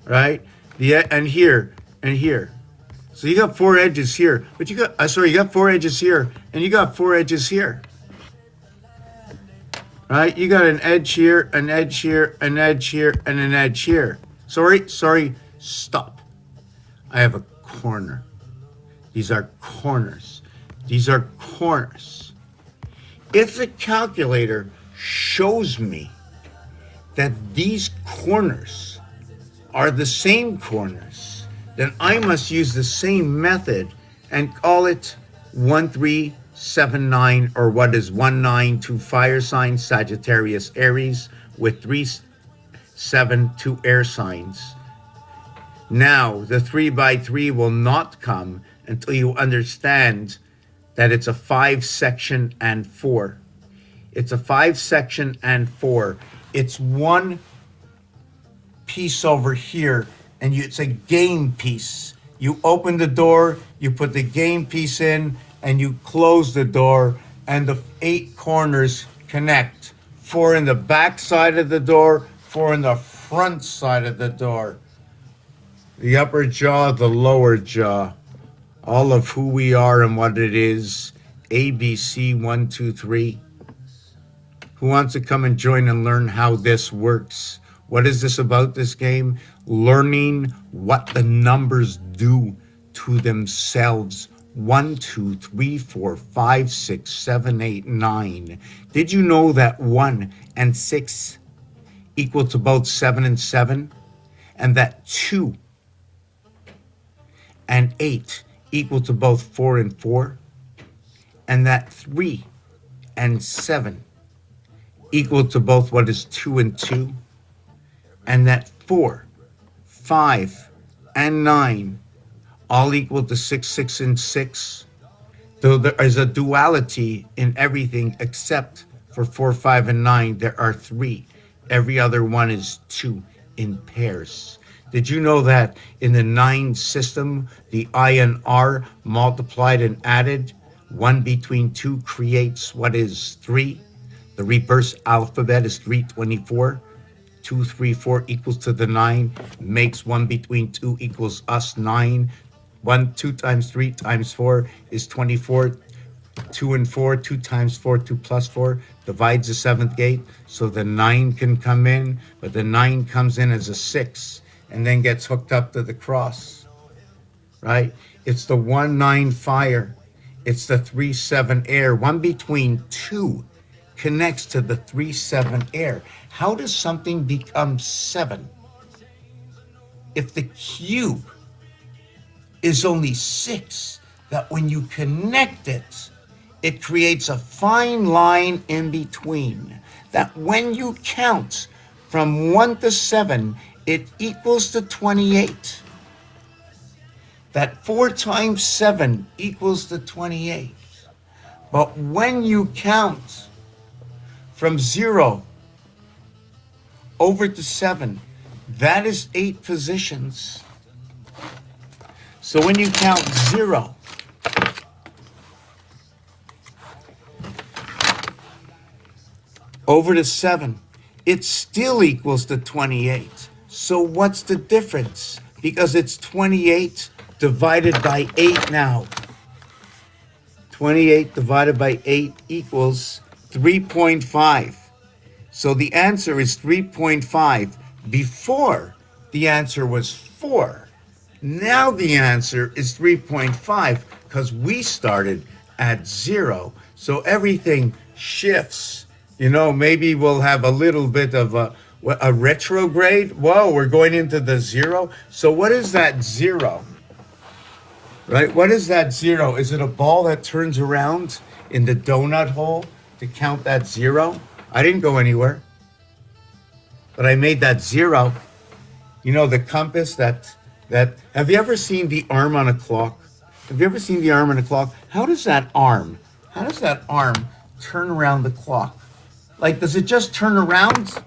Right? And here and here. So you got 4 edges here, but you got 4 edges here, and you got 4 edges here. Right? You got an edge here, an edge here, an edge here, and an edge here. Sorry, stop. I have a corner. These are corners. These are corners. If the calculator shows me that these corners are the same corners, then I must use the same method and call it 1379, or what is 192 fire signs, Sagittarius, Aries, with 372 air signs. Now, the 3 by 3 will not come until you understand that it's a 5 section and 4. It's a 5 section and 4. It's one piece over here, and it's a game piece. You open the door, you put the game piece in, and you close the door, and the 8 corners connect. 4 in the back side of the door, 4 in the front side of the door. The upper jaw, the lower jaw, all of who we are and what it is. ABC 1, 2, 3. Who wants to come and join and learn how this works? What is this about, this game? Learning what the numbers do to themselves 1, 2, 3, 4, 5, 6, 7, 8, 9. Did you know that 1 and 6 equal to both 7 and 7? And that 2 and 8 equal to both 4 and 4? And that 3 and 7 equal to both what is 2 and 2? And that 4, 5, and 9 all equal to 6, 6, and 6. Though there is a duality in everything except for 4, 5, and 9, there are 3. Every other one is 2 in pairs. Did you know that in the 9 system, the I and R multiplied and added, 1 between 2 creates what is 3? The reverse alphabet is 324. 2, 3, 4 equals to the 9, makes 1 between 2 equals us 9. 1, 2 times 3 times 4 is 24. 2 and 4, 2 times 4, 2 plus 4 divides the 7th gate. So the 9 can come in, but the 9 comes in as a 6 and then gets hooked up to the cross, right? It's the 1, 9 fire. It's the 3, 7 air. 1 between 2 connects to the 3, 7 air. How does something become 7 if the cube is only 6? That when you connect it, it creates a fine line in between. That when you count from 1 to 7, it equals to 28. That 4 times 7 equals to 28. But when you count from 0 over to 7, that is 8 positions. So when you count 0 over to 7, it still equals to 28. So what's the difference? Because it's 28 divided by 8 now. 28 divided by 8 equals 3.5. So the answer is 3.5. Before, the answer was 4. Now the answer is 3.5 because we started at 0. So everything shifts. You know, maybe we'll have a little bit of a retrograde. Whoa, we're going into the 0. So what is that 0? Right? What is that 0? Is it a ball that turns around in the donut hole to count that 0? I didn't go anywhere. But I made that 0. You know, the compass that have you ever seen the arm on a clock? Have you ever seen the arm on a clock? How does that arm turn around the clock? Like, does it just turn around?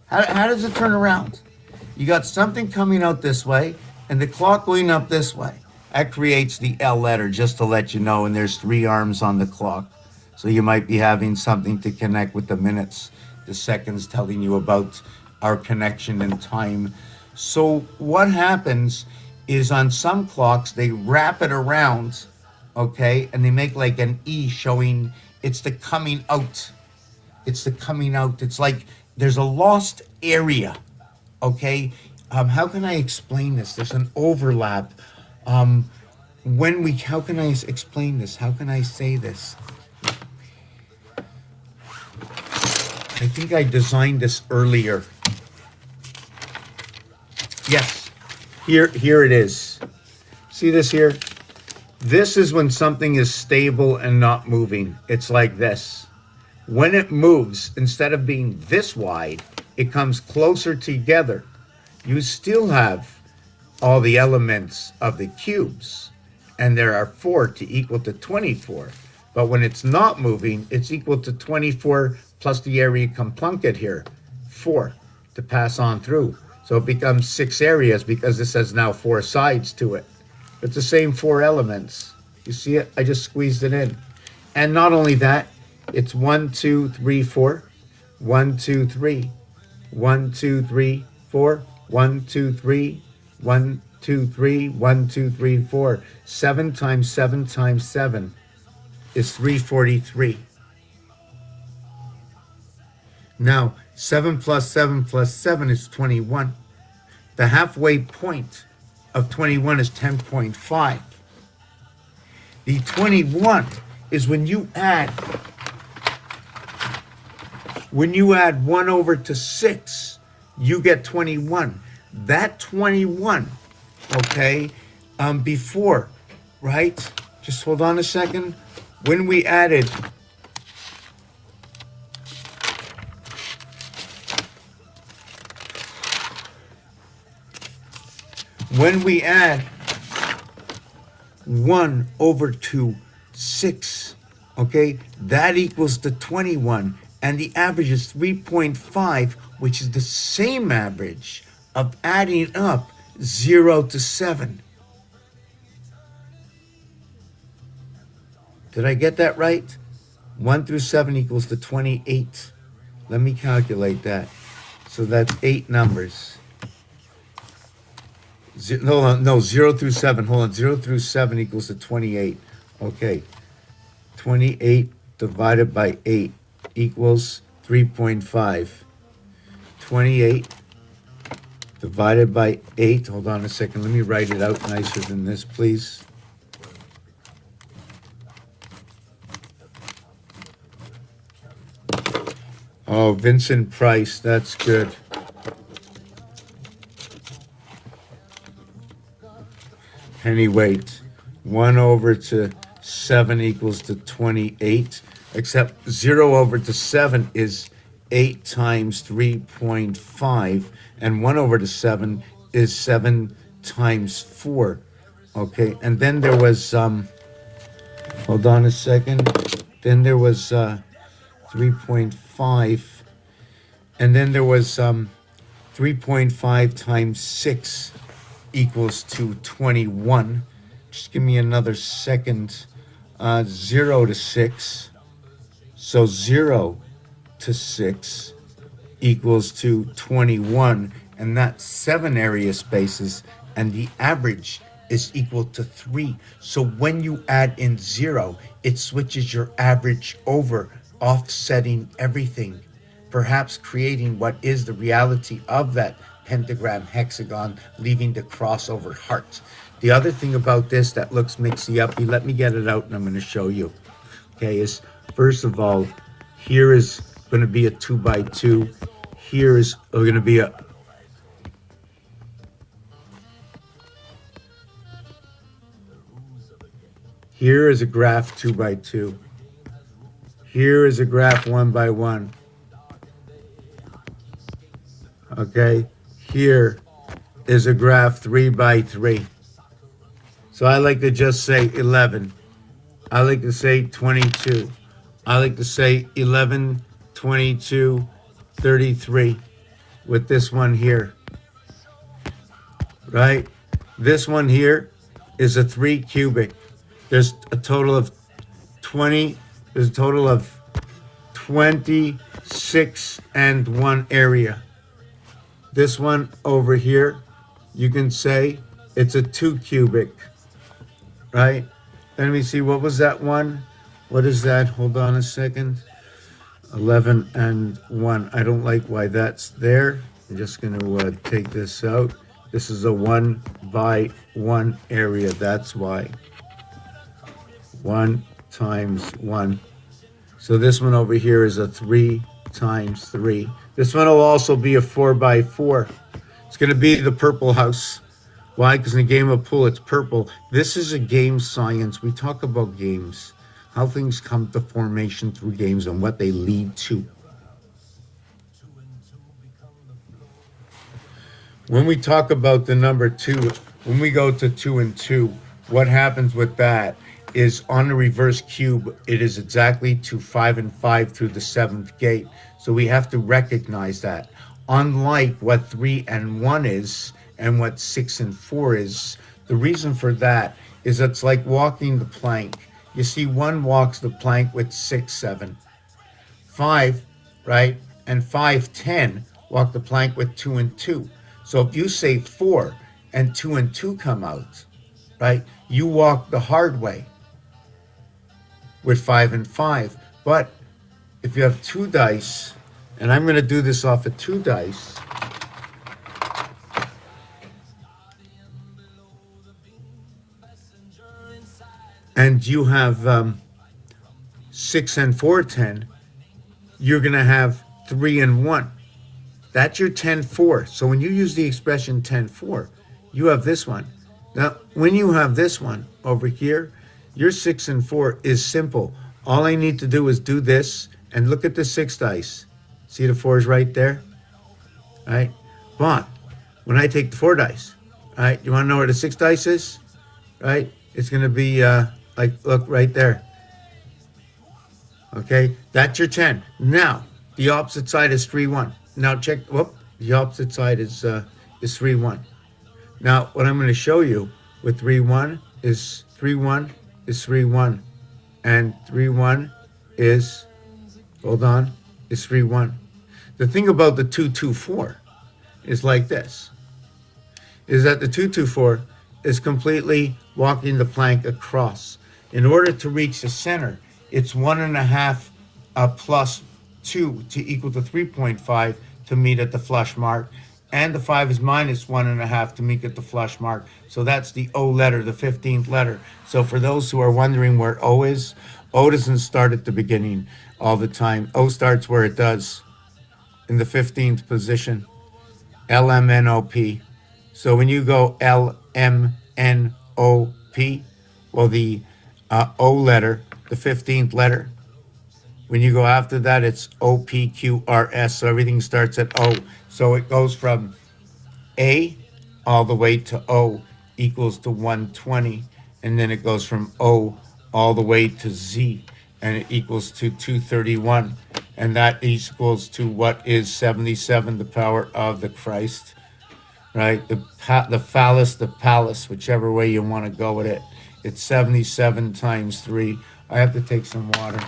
How does it turn around? You got something coming out this way and the clock going up this way. That creates the L letter, just to let you know, and there's 3 arms on the clock. So you might be having something to connect with the minutes, the seconds telling you about our connection in time. So what happens is on some clocks, they wrap it around, okay, and they make like an E showing it's the coming out. It's the coming out. It's like there's a lost area, okay? How can I explain this? There's an overlap. How can I explain this? How can I say this? I think I designed this earlier. Yes, here it is. See this here? This is when something is stable and not moving. It's like this. When it moves, instead of being this wide, it comes closer together. You still have all the elements of the cubes, and there are 4 to equal to 24. But when it's not moving, it's equal to 24 plus the area compunct here, 4 to pass on through. So it becomes 6 areas because this has now 4 sides to it. It's the same 4 elements. You see it? I just squeezed it in. And not only that, it's 1, 2, 3, 4. 1, 2, 3. 1, 2, 3, 4. 1, 2, 3. 1, 2, 3. 1, 2, 3, 4. 7 times 7 times 7 is 343. Now, 7 plus 7 plus 7 is 21. The halfway point of 21 is 10.5. The 21 is when you add 1 over to 6, you get 21. That 21, okay, before, right? Just hold on a second. When we added when we add 1 over to 6, okay, that equals the 21. And the average is 3.5, which is the same average of adding up 0 to 7. Did I get that right? 1 through 7 equals to 28. Let me calculate that. So that's 8 numbers. No, 0 through 7. Hold on. 0 through 7 equals to 28. Okay. 28 divided by 8 equals 3.5. 28 divided by 8. Hold on a second. Let me write it out nicer than this, please. Oh, Vincent Price. That's good. Penny weight. 1 over to 7 equals to 28. Except 0 over to 7 is 8 times 3.5. And 1 over to 7 is 7 times 4. Okay, and then there was, hold on a second. Then there was 3.5. And then there was 3.5 times 6 equals to 21. Just give me another second. 0 to 6. So 0 to 6 equals to 21. And that's 7 area spaces. And the average is equal to 3. So when you add in 0, it switches your average over, offsetting everything, perhaps creating what is the reality of that pentagram hexagon, leaving the crossover heart. The other thing about this that looks mixy-uppy, let me get it out and I'm going to show you. Okay, is first of all, here is going to be a 2 by 2. Here is going to be here is a graph 2 by 2. Here is a graph 1 by 1. Okay, here is a graph 3 by 3. So I like to just say 11. I like to say 22. I like to say 11, 22, 33 with this one here. Right? This one here is a 3 cubic. There's a total of 20. There's a total of 26 and 1 area. This one over here, you can say it's a 2 cubic, right? Let me see, what was that one? What is that? Hold on a second. 11 and 1. I don't like why that's there. I'm just going to take this out. This is a 1 by 1 area. That's why. 1 times 1. So this one over here is a 3 times 3. This one will also be a 4 by 4. It's going to be the purple house. Why? Because in a game of pool, it's purple. This is a game science. We talk about games, how things come to formation through games and what they lead to. When we talk about the number 2, when we go to 2 and 2, what happens with that is on the reverse cube, it is exactly to 5 and 5 through the 7th gate. So we have to recognize that. Unlike what 3 and 1 is and what 6 and 4 is, the reason for that is it's like walking the plank. You see, 1 walks the plank with 6, 7. 5, right? And 5, 10 walk the plank with 2 and 2. So if you say 4 and 2 and 2 come out, right? You walk the hard way with 5 and 5. But if you have 2 dice, and I'm going to do this off of 2 dice. and you have 6 and 4 10, you're going to have 3 and 1. That's your 10-4. So when you use the expression 10-4, you have this one. Now, when you have this one over here, your 6 and 4 is simple. All I need to do is do this and look at the 6 dice. See the 4s right there? Right? But when I take the 4 dice, right, you want to know where the 6 dice is? Right? It's going to be like, look right there. Okay? That's your 10. Now, the opposite side is 3-1. Now check, whoop, the opposite side is 3-1. Now, what I'm going to show you with 3-1 is 3-1 is 3-1. And 3-1 is, hold on, is 3-1. The thing about the 2-2-4 is like this, is that the 2-2-4 is completely walking the plank across. In order to reach the center, it's 1.5 plus 2 to equal to 3.5 to meet at the flush mark. And the 5 is minus 1.5 to meet at the flush mark. So that's the O letter, the 15th letter. So for those who are wondering where O is, O doesn't start at the beginning all the time. O starts where it does, in the 15th position. LMNOP. So when you go LMNOP, well, the O letter, the 15th letter, when you go after that, it's OPQRS. So everything starts at O. So it goes from A all the way to O equals to 120. And then it goes from O all the way to Z, and it equals to 231. And that equals to what is 77, the power of the Christ, right? The phallus, the palace, whichever way you want to go with it. It's 77 times 3. I have to take some water.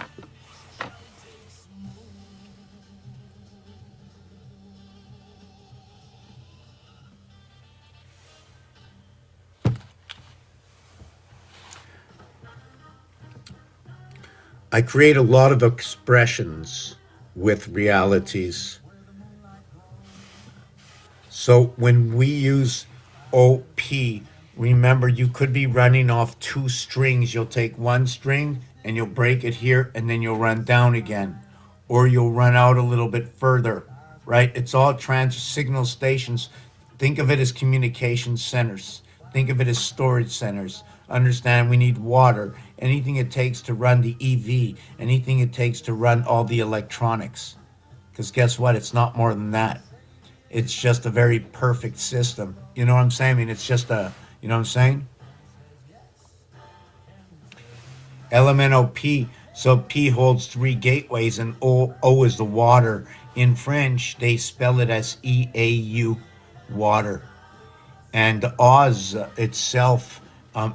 I create a lot of expressions with realities. So when we use OP, remember you could be running off 2 strings. You'll take 1 string and you'll break it here and then you'll run down again. Or you'll run out a little bit further, right? It's all signal stations. Think of it as communication centers. Think of it as storage centers. Understand we need water, anything it takes to run the EV, anything it takes to run all the electronics. Because guess what? It's not more than that. It's just a very perfect system. You know what I'm saying? I mean, it's just a, you know what I'm saying? LMNOP. So P holds 3 gateways and O is the water. In French, they spell it as EAU, water. And Oz itself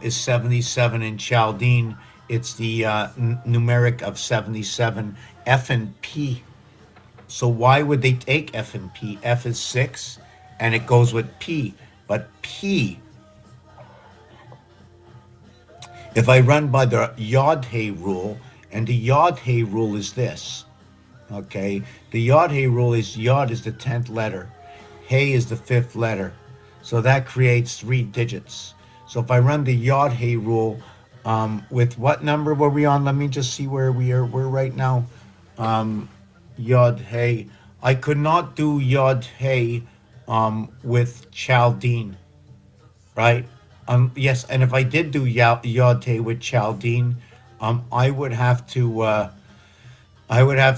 is 77 in Chaldean. It's the numeric of 77. F and P. So why would they take F and P? F is 6, and it goes with P. But P, if I run by the Yod-He rule, and the Yod-He rule is this, okay? The Yod-He rule is Yod is the 10th letter. He is the 5th letter. So that creates 3 digits. So if I run the Yod-He rule, with what number were we on? Let me just see where we are. We're right now. Yod-He. I could not do Yod-He with Chaldean, right? Yes, and if I did do Yod-He with Chaldean, I would have to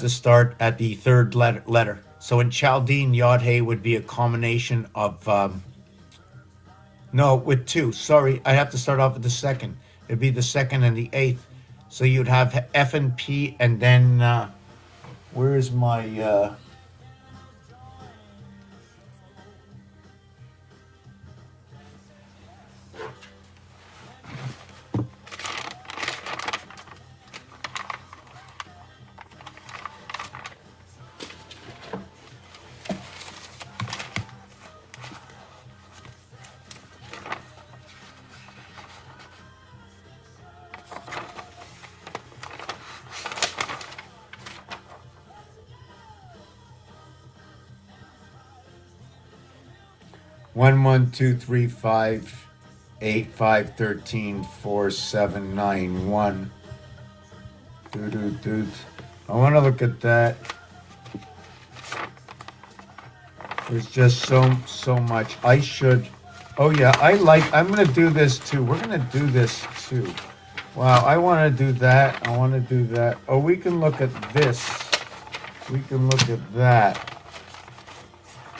start at the 3rd letter. So in Chaldean, Yod-He would be a combination of no, with 2. Sorry, I have to start off with the 2nd. It'd be the 2nd and the 8th. So you'd have F and P, and then where is my 1 1 2 3 5 8, 5, 13, 4, 7, 9, 1. Doot. I want to look at that. There's just so much. I should. Oh yeah, I'm gonna do this too. We're gonna do this too. Wow, I want to do that. I want to do that. Oh, we can look at this. We can look at that.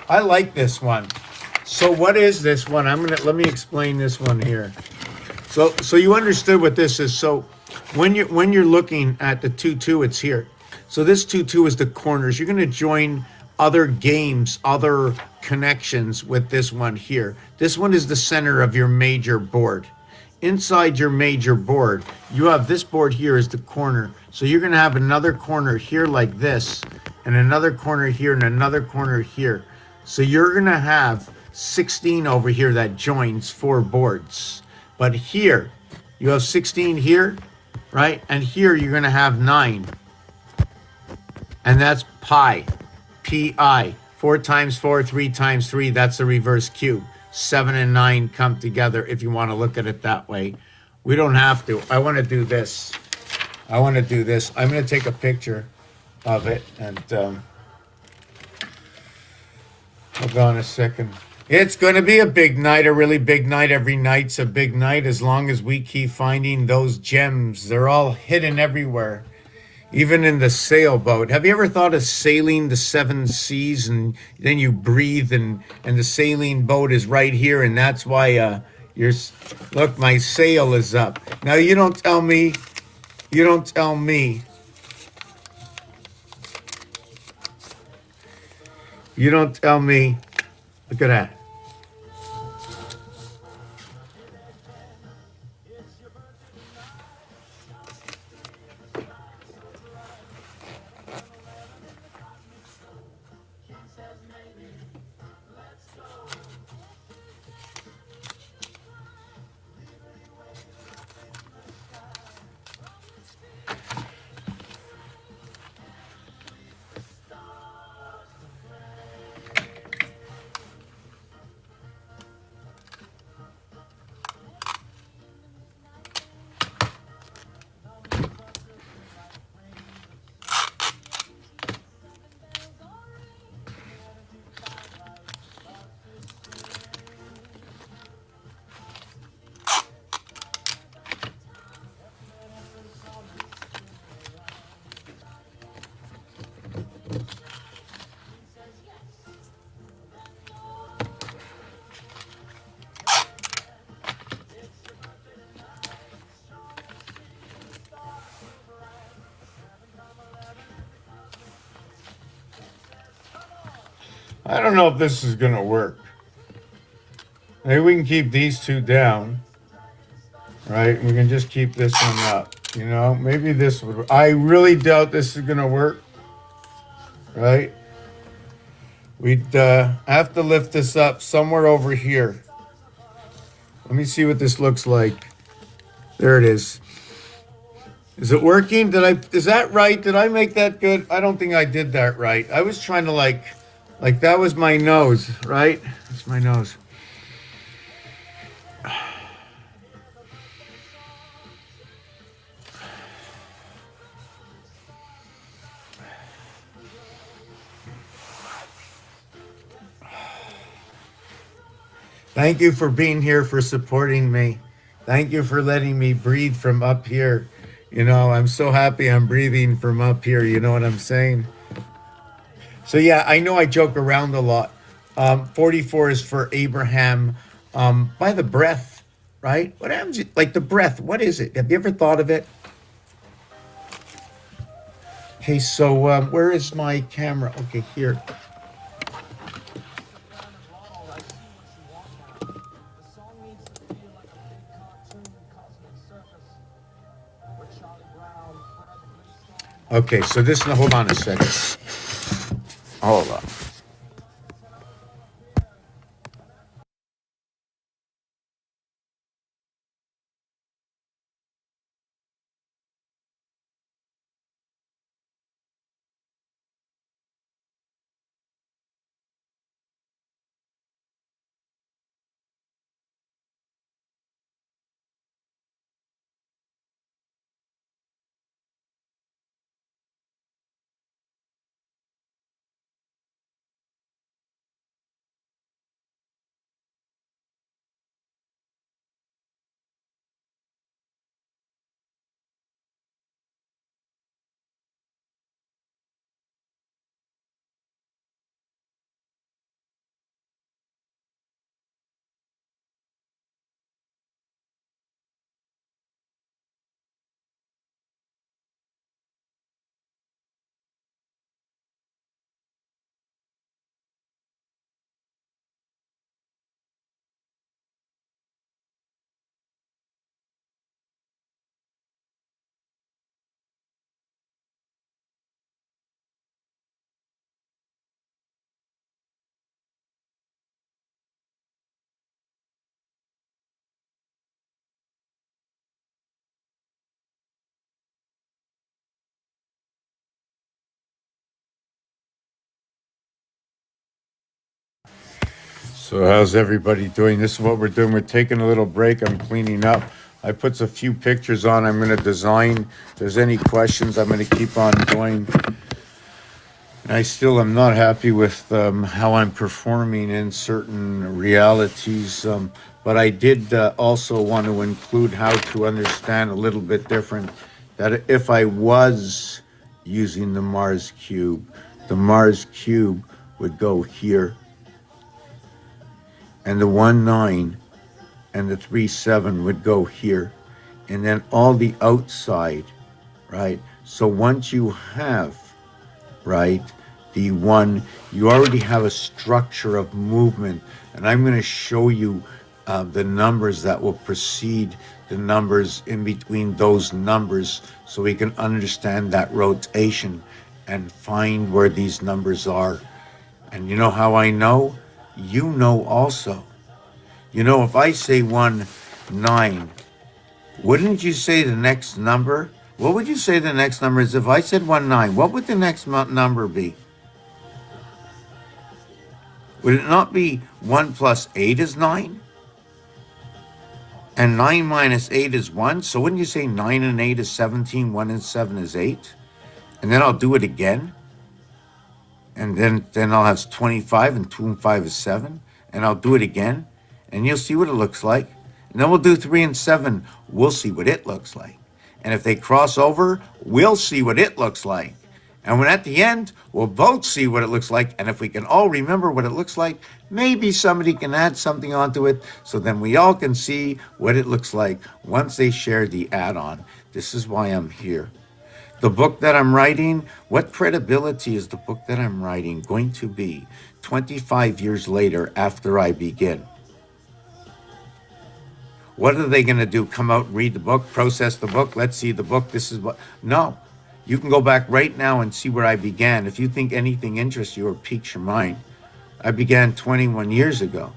I like this one. So what is this one? Let me explain this one here. So you understood what this is. So when you're looking at the 2-2, it's here. So this 2-2 is the corners. You're going to join other games, other connections with this one here. This one is the center of your major board. Inside your major board, you have this board here is the corner. So you're going to have another corner here like this, and another corner here, and another corner here. So you're going to have 16 over here that joins 4 boards. But here, you have 16 here, right? And here you're going to have 9. And that's pi, P-I. 4 times 4, 3 times 3, that's the reverse cube. 7 and 9 come together if you want to look at it that way. We don't have to. I want to do this. I'm going to take a picture of it. And hold on a second. It's going to be a big night, a really big night. Every night's a big night as long as we keep finding those gems. They're all hidden everywhere. Even in the sailboat. Have you ever thought of sailing the 7 seas and then you breathe and the sailing boat is right here and that's why look, my sail is up. Now you don't tell me. Look at that. I don't know if this is going to work. Maybe we can keep these 2 down, right? We can just keep this one up. You know, maybe this would. I really doubt this is going to work, right? We'd have to lift this up somewhere over here. Let me see what this looks like. There it is. Is it working? Is that right? Did I make that good? I don't think I did that right. I was trying to like that was my nose, right? That's my nose. Thank you for being here, for supporting me. Thank you for letting me breathe from up here. You know, I'm so happy I'm breathing from up here. You know what I'm saying? So yeah, I know I joke around a lot. 44 is for Abraham by the breath, right? What happens? Like the breath, what is it? Have you ever thought of it? Okay, so where is my camera? Okay, here. Okay, so this, hold on a second. Hold on. So how's everybody doing? This is what we're doing. We're taking a little break. I'm cleaning up. I put a few pictures on. I'm going to design. If there's any questions, I'm going to keep on going. And I still am not happy with how I'm performing in certain realities. But I did also want to include how to understand a little bit different that if I was using the Mars cube would go here, and the 1-9 and the 3-7 would go here, and then all the outside, right? So once you have, right, the one, you already have a structure of movement, and I'm going to show you the numbers that will precede the numbers in between those numbers so we can understand that rotation and find where these numbers are. And you know how I know? You know also. You know, if I say 1-9, wouldn't you say the next number? What would you say the next number is? If I said 1-9, what would the next number be? Would it not be 1 plus 8 is 9? And 9 minus 8 is 1? So wouldn't you say 9 and 8 is 17, 1 and 7 is 8? And then I'll do it again. And then I'll have 25, and 2 and 5 is 7. And I'll do it again. And you'll see what it looks like. And then we'll do 3 and 7. We'll see what it looks like. And if they cross over, we'll see what it looks like. And when at the end, we'll both see what it looks like. And if we can all remember what it looks like, maybe somebody can add something onto it so then we all can see what it looks like once they share the add-on. This is why I'm here. The book that I'm writing, what credibility is the book that I'm writing going to be 25 years later after I begin? What are they going to do? Come out and read the book, process the book, let's see the book, this is what? No. You can go back right now and see where I began. If you think anything interests you or piques your mind, I began 21 years ago.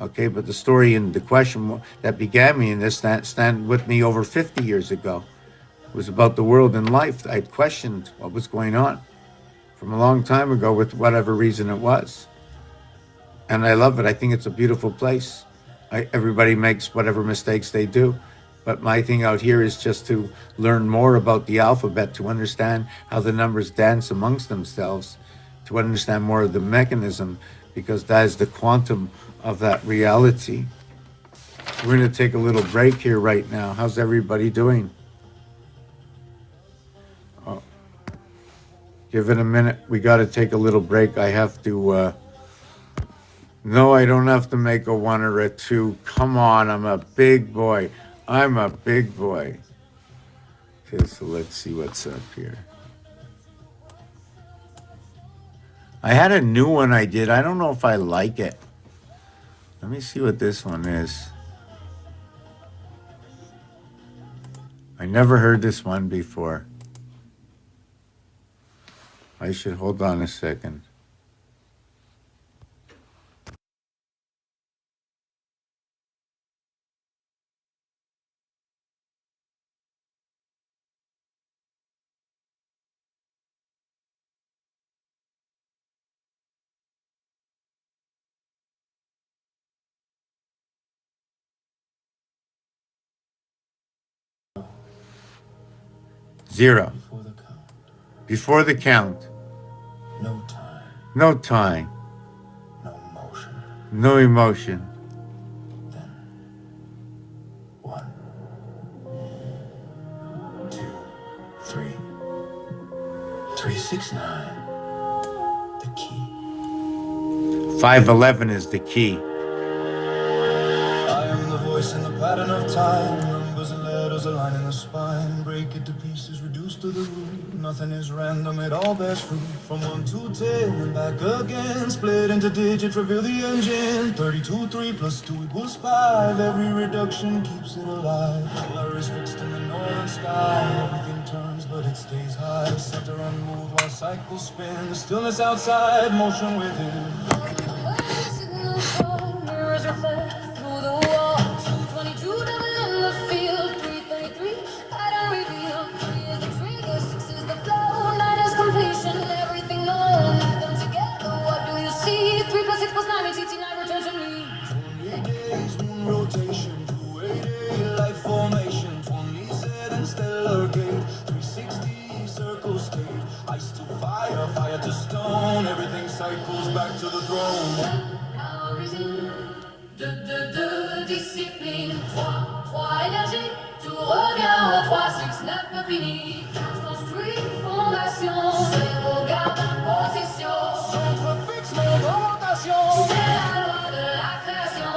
Okay, but the story and the question that began me in this stand with me over 50 years ago. It was about the world and life. I questioned what was going on from a long time ago with whatever reason it was. And I love it. I think it's a beautiful place. Everybody makes whatever mistakes they do. But my thing out here is just to learn more about the alphabet, to understand how the numbers dance amongst themselves, to understand more of the mechanism, because that is the quantum of that reality. We're going to take a little break here right now. How's everybody doing? Oh, give it a minute. We got to take a little break. I have to... No, I don't have to make a 1 or a 2. Come on, I'm a big boy. I'm a big boy. Okay, so let's see what's up here. I had a new one I did. I don't know if I like it. Let me see what this one is. I never heard this one before. I should hold on a second. Zero. Before the count. No time. No time. No motion. No emotion. Then 1, 2, 3. 369. The key. 511 is the key. I am the voice in the pattern of time. Numbers and letters align in the spine. Break it to pieces, reduced to the root. Nothing is random, it all bears fruit. From 1 to 10 and back again. Split into digits, reveal the engine. 32, 3 plus 2 equals 5. Every reduction keeps it alive. Color is fixed in the northern sky. Everything turns, but it stays high. Center unmoved while cycles spin. The stillness outside, motion within. Mirrors reflect through the wall. 222 double in the field. 333 pattern revealed. 3 is the trigger, 6 is the flow. 9 is completion. Everything known. Add them together. What do you see? 3 plus 6 plus 9 makes 89. Returns to me. discipline. 3 énergie, tout revient au 3, 6, 9, infini. Construit, fondation, zéro garde position. Centre fixe, mon orientation. C'est la loi de la création.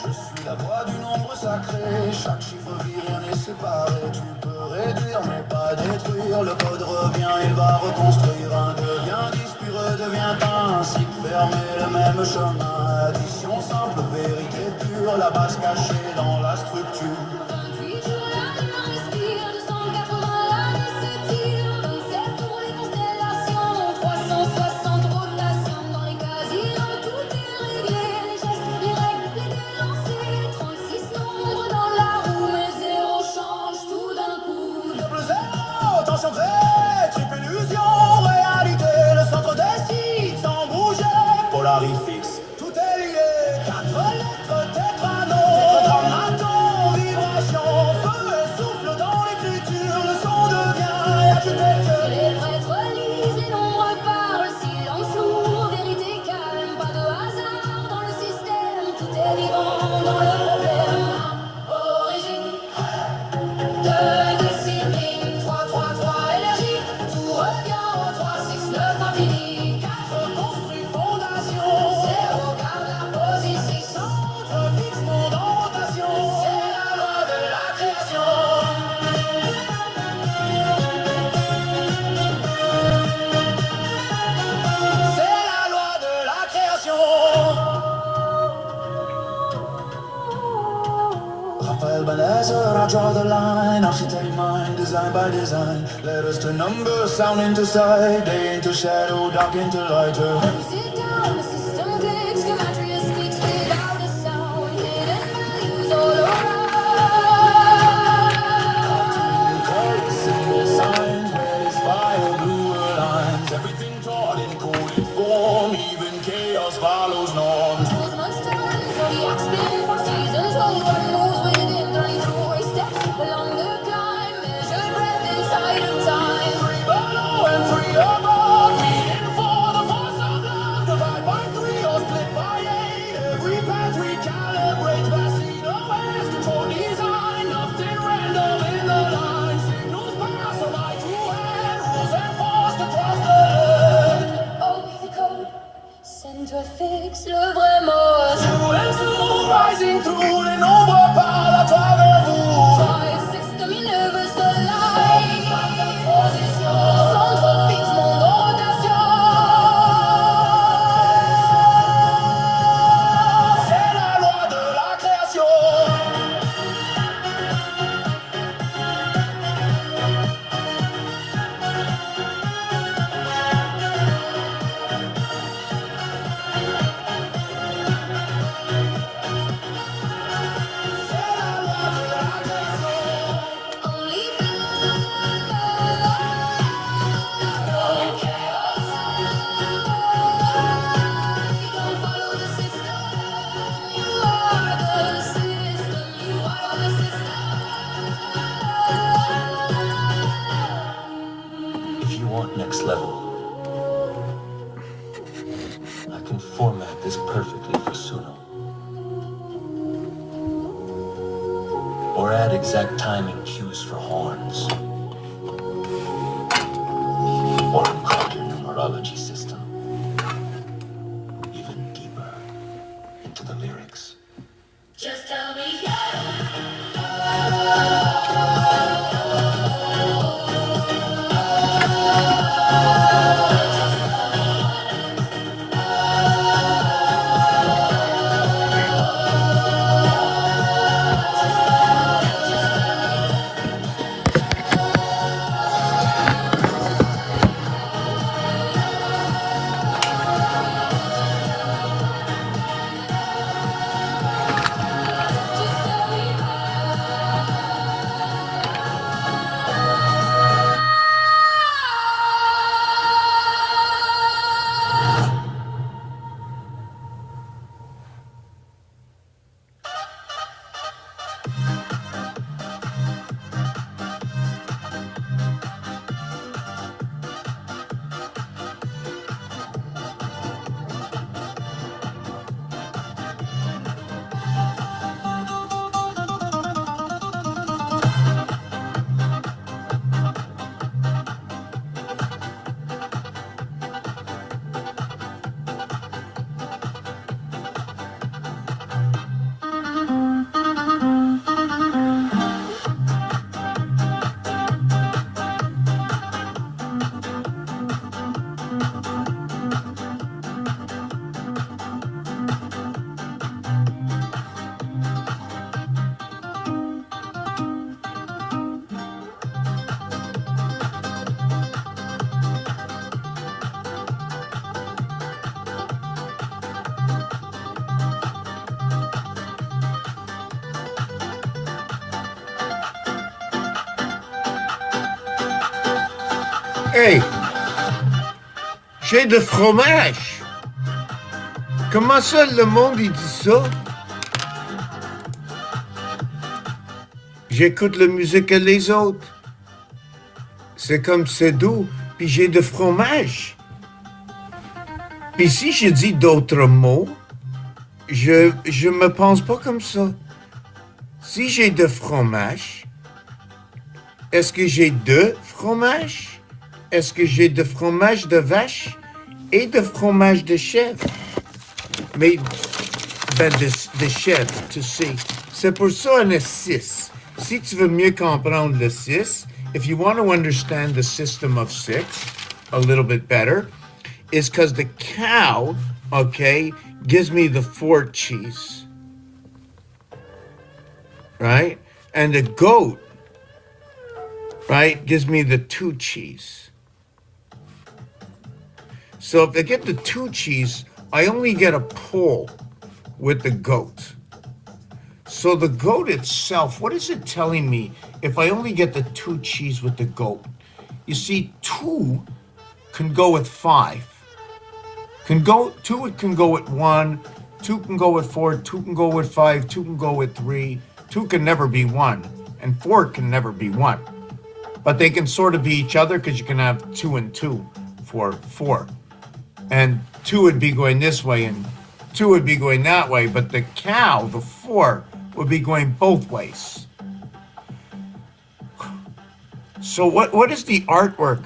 Je suis la voix du nombre sacré. Chaque chiffre vit, rien n'est séparé. Tu peux réduire, mais pas détruire. Le code revient, il va reconstruire. Un devient 10, puis redevient un. Cycle fermé, le même chemin. Addition simple, vérité pure. La base cachée dans la structure. 28 jours, la lumière respire. 280, la nuit s'étire. 27 pour les constellations. 360 rotations dans les casinos. Tout est réglé. Les gestes, les règles, les délancés. 36 nombres dans la roue. Mais zéro change tout d'un coup. Double zéro, tension créée, triple illusion, réalité. Le centre décide sans bouger. Polaris fixe, tout est lié. 4 lettres, tétrano, tétragrammaton, vibration. Feu et souffle dans l'écriture. Le son devient architecture. Les prêtres lisent, les nombres parlent. Silence lourd, vérité calme. Pas de hasard dans le système. Tout est vivant dans le problème. Origine de discipline. 3, 3, 3, énergie. Tout revient au 3, 6, 9, infini. 4 construit fondation. 0 garde la position. Centre fixe, monde en rotation. C'est la loi de la création. C'est la loi de la création. Raphael Benezer, I draw the line. Architect mind, design by design. Letters to numbers, sound into sight. Day into shadow, dark into light. Sit down, the system clicks. Gematria speaks without a sound. Hidden values all around. Colors, simple signs, red is fire, blue are lines. Everything taught in coded form. Even chaos follows norms. Tools must turn, zodiac spin. 4 seasons, hold what moves within. 33 steps along the climb. Measured breath inside of time. Three below and three above. Meaning for the force of love. Divide by 3 or split by 8. Every path recalibrates. Passing awareness, control design. Nothing random in the line. Signals pass from eye to hand. Rules enforced across the land. Oh, the code. Center fixe, le vrai mot. Two and two, rising through les nombres parlent à travers vous. 5, 6, comme universal light. Position. Centre fixe, monde en rotation. C'est la loi de la création. Only no chaos. You don't follow the system. You are the system. You are the system. If you want next level, I can format this perfectly for Suno. Or add exact timing cues for horns. Or encode your numerology system even deeper into the lyrics. Just tell me Hey, j'ai de fromage. Comment ça, le monde, il dit ça? J'écoute la musique que les autres. C'est comme c'est doux, puis j'ai de fromage. Puis si je dis d'autres mots, je me pense pas comme ça. Si j'ai de fromage, est-ce que j'ai de fromage? Est-ce que j'ai de fromage de vache et de fromage de chèvre? Mais ben de chèvre, tu sais. C'est pour ça on a 6. Si tu veux mieux comprendre le 6, if you want to understand the system of 6 a little bit better, is because the cow, okay, gives me the 4 cheese, right? And the goat, right, gives me the 2 cheese. So if I get the 2 cheese, I only get a pull with the goat. So the goat itself, what is it telling me if I only get the 2 cheese with the goat? You see, 2 can go with 5. 2 can go with 1, 2 can go with 4, 2 can go with 5, 2 can go with 3, 2 can never be 1, and 4 can never be 1. But they can sort of be each other because you can have 2 and 2 for 4. And 2 would be going this way and 2 would be going that way, but the cow, the 4, would be going both ways. So what is the artwork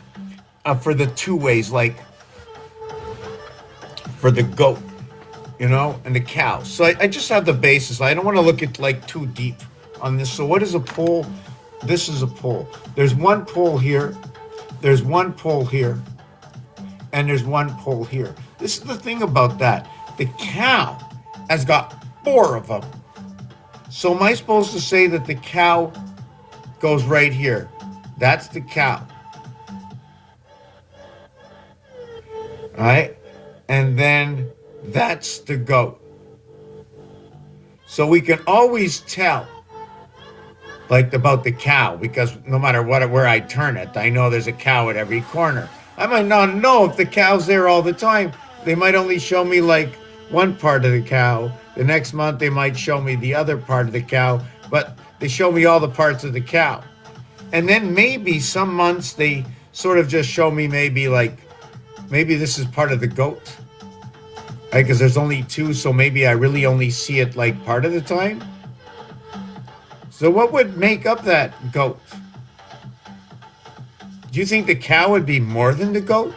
for the 2 ways, like for the goat, you know, and the cow? So I just have the basis. I don't want to look at like too deep on this. So what is a pole? This is a pole. There's 1 pole here. There's 1 pole here. And there's 1 pole here. This is the thing about that. The cow has got 4 of them. So am I supposed to say that the cow goes right here? That's the cow. All right? And then that's the goat. So we can always tell, like, about the cow, because no matter where I turn it, I know there's a cow at every corner. I might not know if the cow's there all the time. They might only show me like 1 part of the cow. The next month they might show me the other part of the cow, but they show me all the parts of the cow. And then maybe some months they sort of just show me maybe this is part of the goat. Right? Because there's only 2, so maybe I really only see it like part of the time. So what would make up that goat? Do you think the cow would be more than the goat?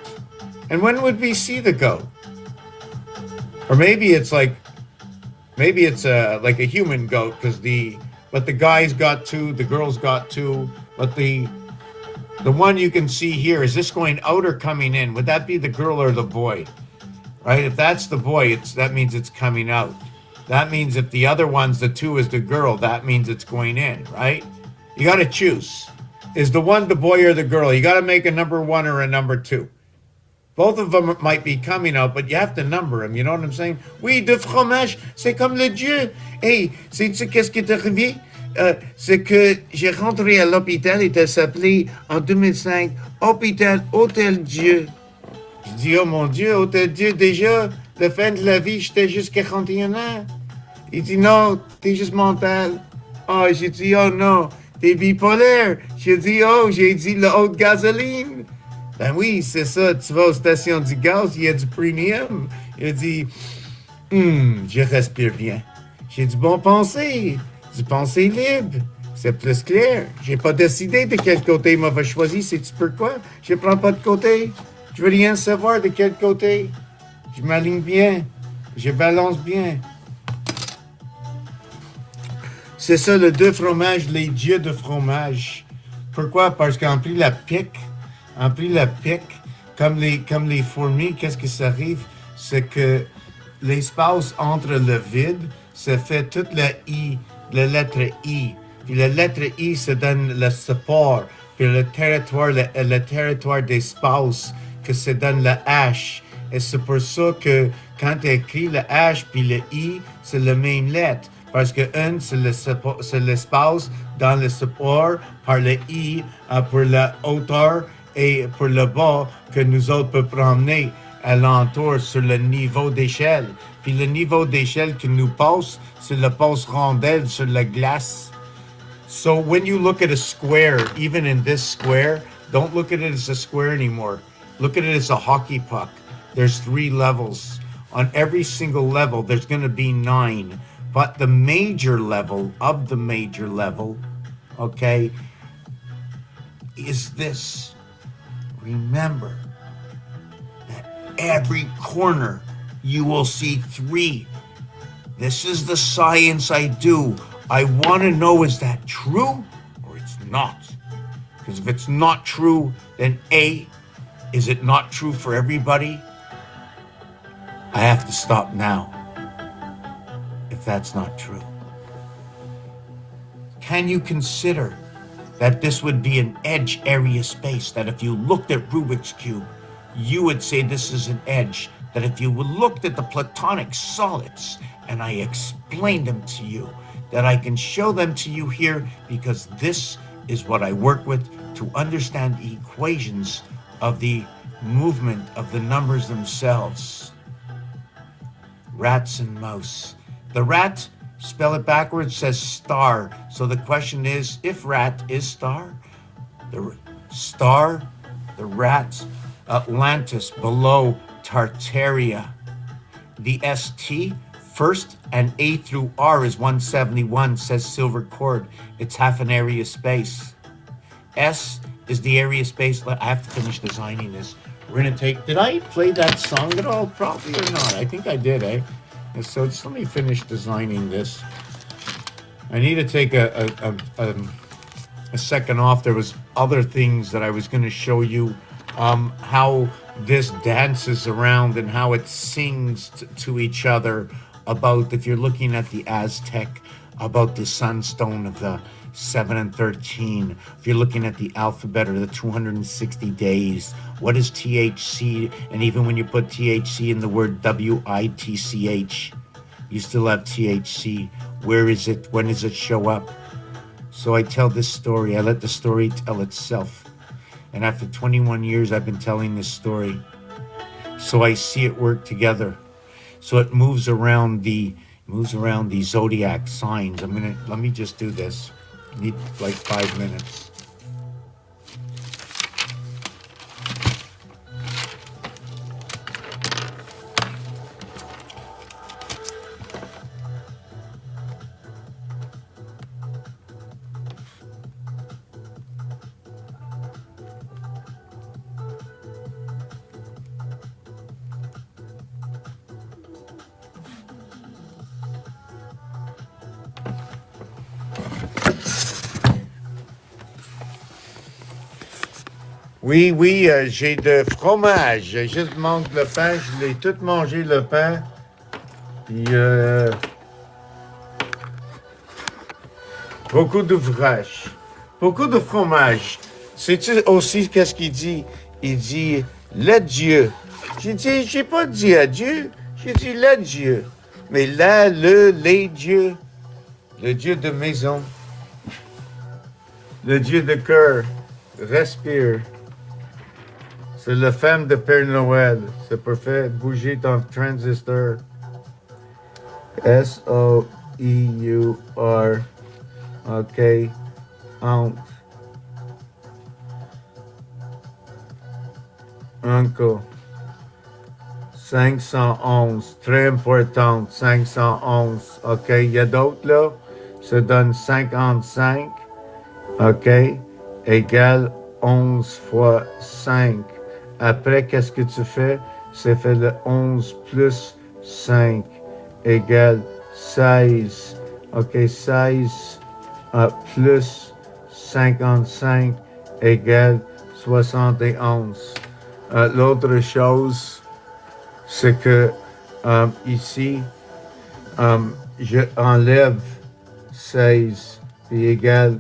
And when would we see the goat? Or maybe it's like a human goat, but the guy's got 2, the girl's got 2, but the one you can see here, is this going out or coming in? Would that be the girl or the boy? Right? If that's the boy, that means it's coming out. That means if the other one's the 2 is the girl, that means it's going in, right? You got to choose. Is the one the boy or the girl? You got to make a number 1 or a number 2. Both of them might be coming out, but you have to number them. You know what I'm saying? Oui, de fromage, c'est comme le Dieu. Hey, sais-tu qu'est-ce qui est arrivé? C'est que j'ai rentré à l'hôpital et ça s'appelait en 2005 Hôtel Dieu. Je dis, oh mon Dieu, Hôtel Dieu, déjà, la fin de la vie, j'étais juste 41 ans. Il dit, non, t'es juste mental. Oh, j'ai dit, oh non, t'es bipolaire. J'ai dit, la haute gasoline. Ben oui, c'est ça, tu vas aux stations du gaz, il y a du premium. Il a dit, je respire bien. J'ai du bon pensée, du pensée libre. C'est plus clair. J'ai pas décidé de quel côté il m'avait choisi, sais-tu pourquoi? Je prends pas de côté. Je veux rien savoir de quel côté. Je m'aligne bien. Je balance bien. C'est ça, le 2 fromages, les dieux de fromage. Pourquoi? Parce qu'on pris la pique. Comme les fourmis, qu'est-ce qui s'arrive? C'est que l'espace entre le vide, ça fait toute la lettre I. Puis la lettre I se donne le support. Puis le territoire d'espace, que se donne le H. Et c'est pour ça que quand tu écris le H puis le I, c'est la même lettre. Parce que un, c'est l'espace dans le support par le I pour la hauteur. et pour le bas que nous autres peut promener alentour sur le niveau d'échelle. Puis le niveau d'échelle que nous passe, c'est le passe rondelle sur la glace. So when you look at a square, even in this square, don't look at it as a square anymore. Look at it as a hockey puck. There's 3 levels. On every single level, there's going to be 9. But the major level of the major level, okay, is this. Remember that every corner you will see 3. This is the science I do. I want to know, is that true or it's not? Because if it's not true, then A, is it not true for everybody? I have to stop now if that's not true. Can you consider that this would be an edge area space, that if you looked at Rubik's Cube, you would say this is an edge, that if you looked at the platonic solids and I explained them to you, that I can show them to you here because this is what I work with to understand the equations of the movement of the numbers themselves. Rats and mouse. The rat, spell it backwards, says star. So the question is, if rat is star, the star, the rat, Atlantis, below Tartaria. The ST, first, and A through R is 171, says silver cord. It's half an area space. S is the area space. I have to finish designing this. We're going to take, did I play that song at all, probably, or not? I think I did, eh? And so just let me finish designing this. I need to take a second off. There was other things that I was going to show you, how this dances around and how it sings to each other about, if you're looking at the Aztec, about the sunstone of the 7 and 13. If you're looking at the alphabet or the 260 days, what is THC? And even when you put THC in the word WITCH, you still have THC. Where is it? When does it show up? So I tell this story. I let the story tell itself. And after 21 years, I've been telling this story. So I see it work together. So it moves around the zodiac signs. Let me just do this. I need like 5 minutes. Oui, j'ai de fromage. Juste manque le pain. Je l'ai tout mangé, le pain. Puis, beaucoup d'ouvrage. Beaucoup de fromage. Sais-tu aussi qu'est-ce qu'il dit? Il dit, l'adieu. J'ai dit, j'ai pas dit adieu. J'ai dit l'adieu. Mais là, les dieux. Le dieu de maison. Le dieu de cœur. Respire. C'est la femme de Père Noël. C'est parfait. Bouger ton transistor. SOEUR. OK. Aunt. Uncle. 511. Très important. 511. OK. Il y a d'autres là. Ça donne 55. OK. Égale 11 fois 5. Après, qu'est-ce que tu fais? C'est fait le 11 plus 5 égale 16. OK, 16 plus 55 égale 71. L'autre chose, c'est que ici, je enlève 16 puis égale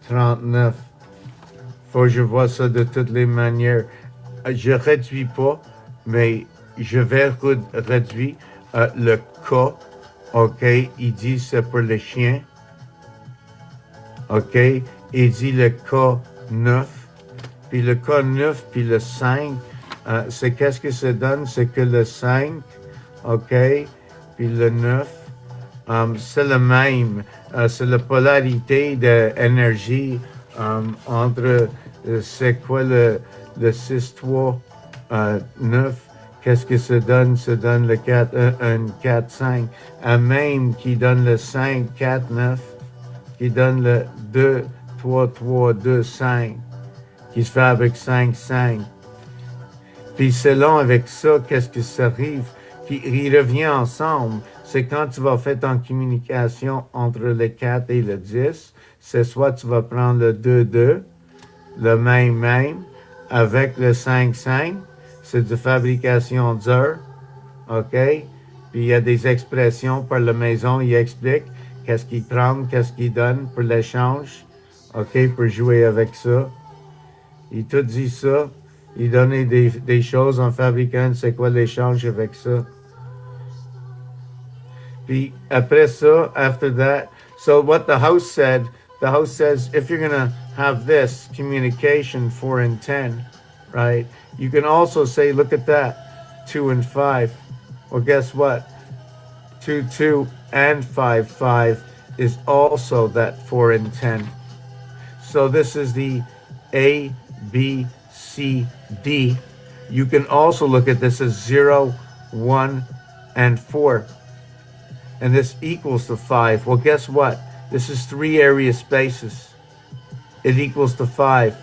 39. Faut que je vois ça de toutes les manières. Je réduis pas, mais je vais réduire le K. OK, il dit c'est pour les chiens. OK, il dit le K 9. puis le cas 9, puis le 5, c'est qu'est-ce que ça donne? C'est que le 5, OK, puis le 9, c'est le même. C'est la polarité d'énergie entre, c'est quoi le 6, 3, 9? Qu'est-ce que ça donne? Ça donne le 4, 1, 4, 5. Un même qui donne le 5, 4, 9, qui donne le 2, 3, 3, 2, 5, qui se fait avec 5, 5. Puis selon avec ça, qu'est-ce que ça arrive? Puis il revient ensemble. C'est quand tu vas faire ton communication entre le 4 et le 10, c'est soit tu vas prendre le 2, 2, le même, avec le 5, 5. C'est de fabrication d'heures, OK? Puis il y a des expressions par la maison, il explique qu'est-ce qu'ils prennent, qu'est-ce qu'ils donnent pour l'échange, OK? Pour jouer avec ça. Il te dit ça. Il donne des choses en fabriquant, c'est quoi l'échange avec ça. Puis après ça, after that, so what the house said, the house says if you're gonna have this communication 4 and 10, right? You can also say, look at that, 2 and 5. Well, guess what? 2, 2 and 5, 5 is also that 4 and 10. So this is the A, B, C, D. You can also look at this as 0, 1, and 4. And this equals to 5. Well, guess what? This is 3 area spaces. It equals to 5.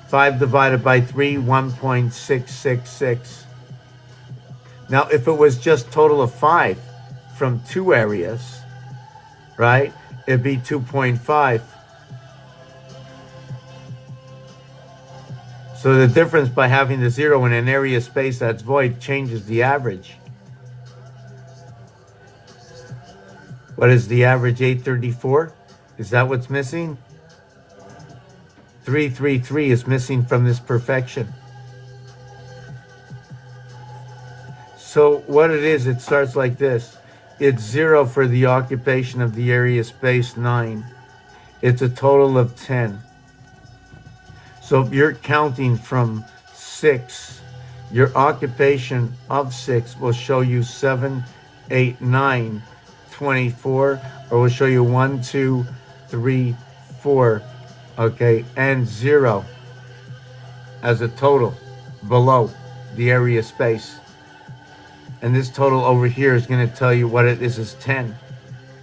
5 divided by 3, 1.666. Now, if it was just total of 5 from 2 areas, right, it'd be 2.5. So the difference by having the 0 in an area space that's void changes the average. What is the average? 834? Is that what's missing? 333 is missing from this perfection. So what it is, it starts like this. It's 0 for the occupation of the area space 9. It's a total of 10. So if you're counting from 6, your occupation of 6 will show you 7, 8, 9, 24, or will show you 1, 2, 3, 4. Okay, and 0 as a total below the area space. And this total over here is going to tell you what it is 10.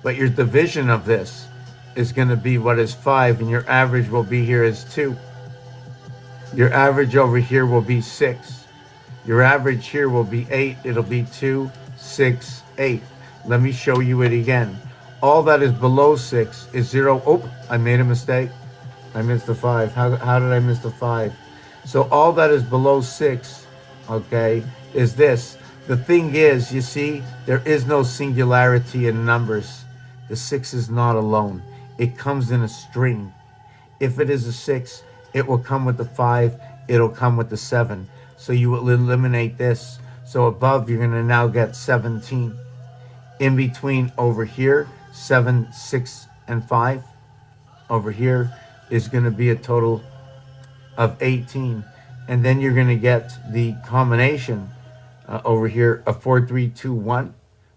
But your division of this is going to be what is 5, and your average will be here as 2. Your average over here will be 6. Your average here will be 8. It'll be 2, 6, 8. Let me show you it again. All that is below 6 is 0. Oh, I made a mistake. I missed the 5. How did I miss the 5? So all that is below 6, okay, is this. The thing is, you see, there is no singularity in numbers. The 6 is not alone. It comes in a string. If it is a 6, it will come with the 5. It'll come with the 7. So you will eliminate this. So above, you're going to now get 17. In between over here, 7, 6, and 5. Over here is going to be a total of 18. And then you're going to get the combination over here of 4, 3, 2, 1,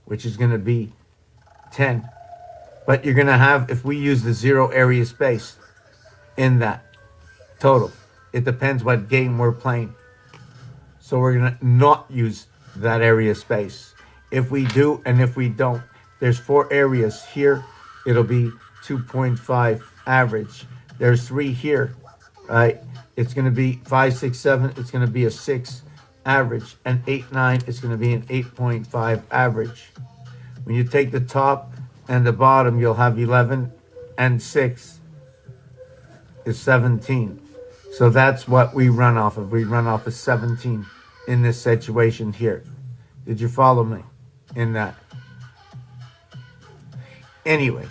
which is going to be 10. But you're going to have, if we use the 0 area space in that total, it depends what game we're playing. So we're going to not use that area space. If we do and if we don't, there's 4 areas here. It'll be 2.5 average. There's 3 here, right? It's going to be 5, 6, 7. It's going to be a 6 average. And 8, 9, it's going to be an 8.5 average. When you take the top and the bottom, you'll have 11 and 6 is 17. So that's what we run off of. We run off of 17 in this situation here. Did you follow me in that? Anyways,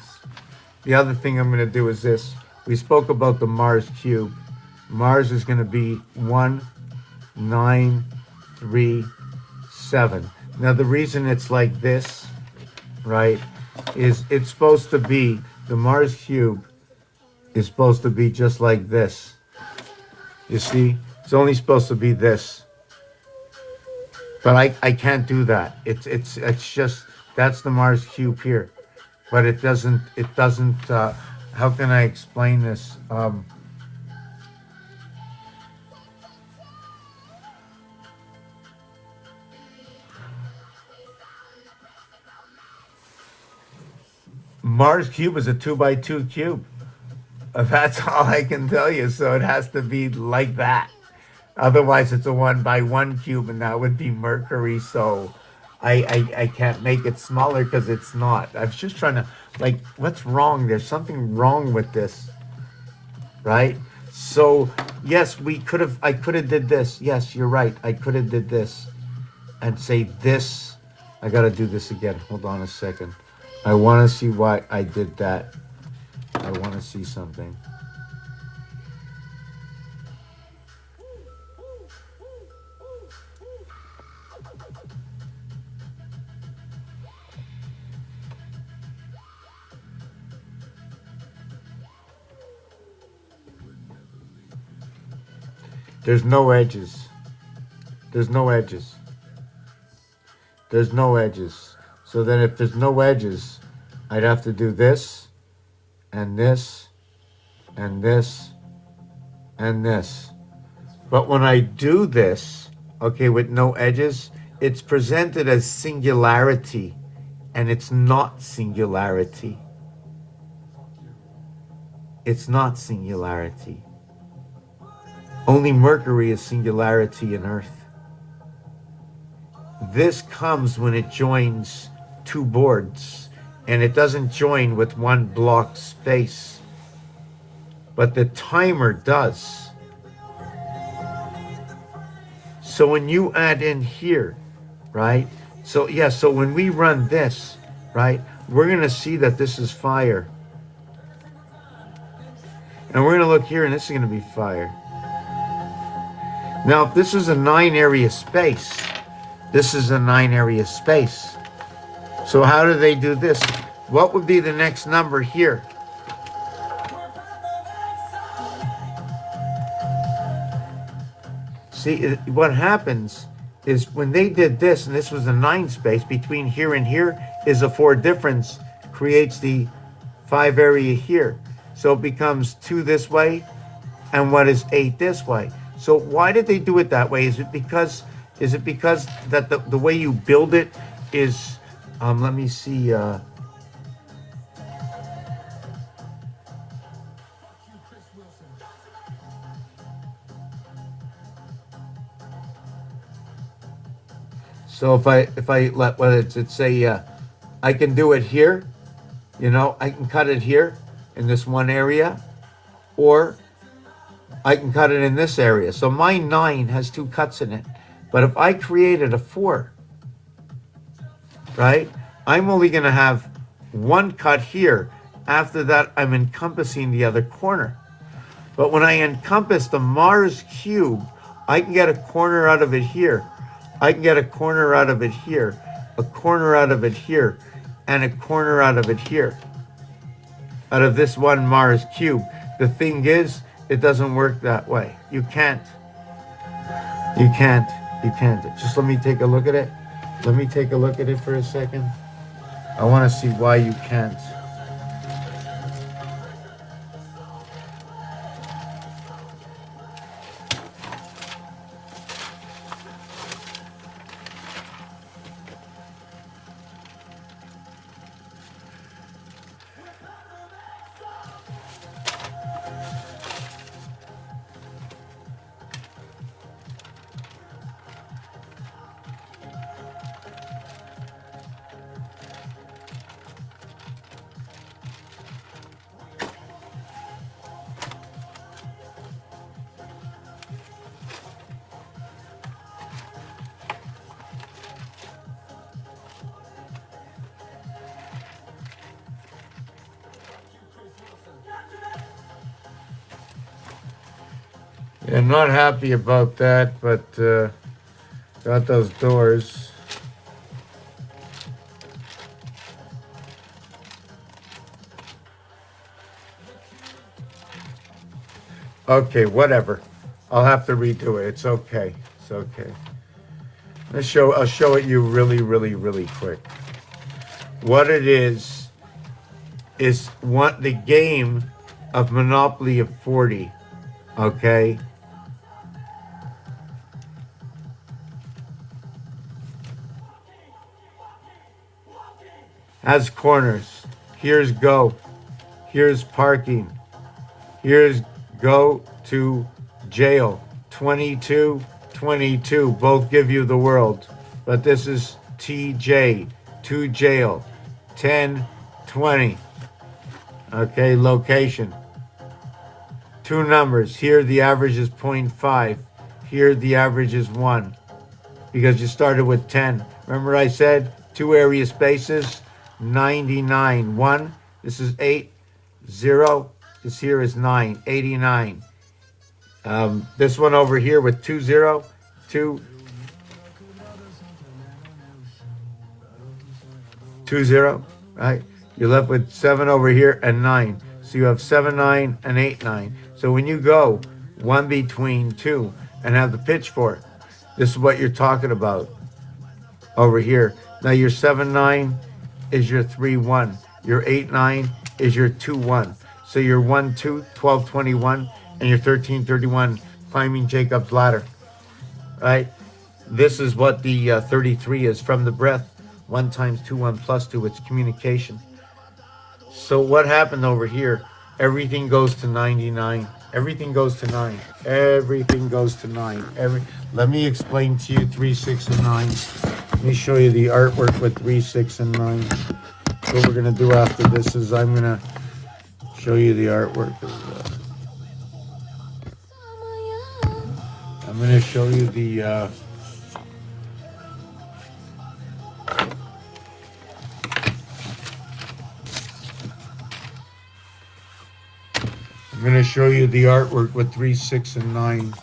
the other thing I'm going to do is this. We spoke about the Mars cube. Mars is going to be 1, 9, 3, 7. Now the reason it's like this, right, is it's supposed to be, the Mars cube is supposed to be just like this. You see, It's only supposed to be this. But I can't do that. It's just, that's the Mars cube here. But it doesn't, how can I explain this? Mars cube is a 2x2 cube. That's all I can tell you. So it has to be like that. Otherwise, it's a 1x1 cube, and that would be Mercury. So I can't make it smaller because it's not. I was just trying to, like, what's wrong? There's something wrong with this, right? So yes, I could have did this. Yes, you're right. I could have did this and say this. I got to do this again. Hold on a second. I want to see why I did that. I want to see something. There's no edges. There's no edges. There's no edges. So then if there's no edges, I'd have to do this, and this, and this, and this. But when I do this, okay, with no edges, it's presented as singularity, and it's not singularity. It's not singularity. Only Mercury is singularity in Earth. This comes when it joins two boards, and it doesn't join with one block space. But the timer does. So when you add in here, right? So yeah, so when we run this, right, we're gonna see that this is fire. And we're gonna look here, and this is gonna be fire. Now, if this is a 9-area space, this is a 9-area space. So how do they do this? What would be the next number here? See, what happens is when they did this, and this was a 9 space, between here and here is a 4 difference, creates the 5 area here. So it becomes 2 this way, and what is 8 this way? So why did they do it that way? Is it because that the way you build it is, let me see, so if I let, whether it's say, I can do it here, you know, I can cut it here in this one area, or I can cut it in this area. So my 9 has 2 cuts in it. But if I created a 4, right, I'm only going to have 1 cut here. After that, I'm encompassing the other corner. But when I encompass the Mars cube, I can get a corner out of it here. I can get a corner out of it here, a corner out of it here, and a corner out of it here. Out of this one Mars cube. The thing is, it doesn't work that way. You can't. You can't. You can't. Just let me take a look at it. Let me take a look at it for a second. I want to see why you can't. Yeah, I'm not happy about that, but got those doors. Okay, whatever. I'll have to redo it. It's okay. It's okay. I'll show it you really, really, really quick. What it is what the game of Monopoly of 40. Okay. Has corners. Here's go. Here's parking. Here's go to jail. 22, 22. Both give you the world. But this is TJ, to jail. 10, 20. Okay, location. Two numbers. Here the average is 0.5. Here the average is 1. Because you started with 10. Remember I said 2 area spaces? 99. 1. This is 8. 0. This here is 9. 89. This one over here with 2 0. 2. 2 0. Right? You're left with 7 over here and 9. So you have 7 9 and 8 9. So when you go 1 between 2 and have the pitch for it, this is what you're talking about over here. Now your 7 9 is your 3 1. Your 8 9 is your 2 1. So your 1 2 12 21 and your 13 31 climbing Jacob's ladder. Right? This is what the 33 is from the breath. 1 times 2 1 plus 2. It's communication. So what happened over here? Everything goes to 99. Everything goes to 9. Everything goes to 9. Let me explain to you 3, 6, and 9. Let me show you the artwork with 3, 6, and 9. What we're gonna do after this is I'm gonna show you the artwork. I'm gonna show you the. I'm going to show you the artwork with 3, 6, and 9.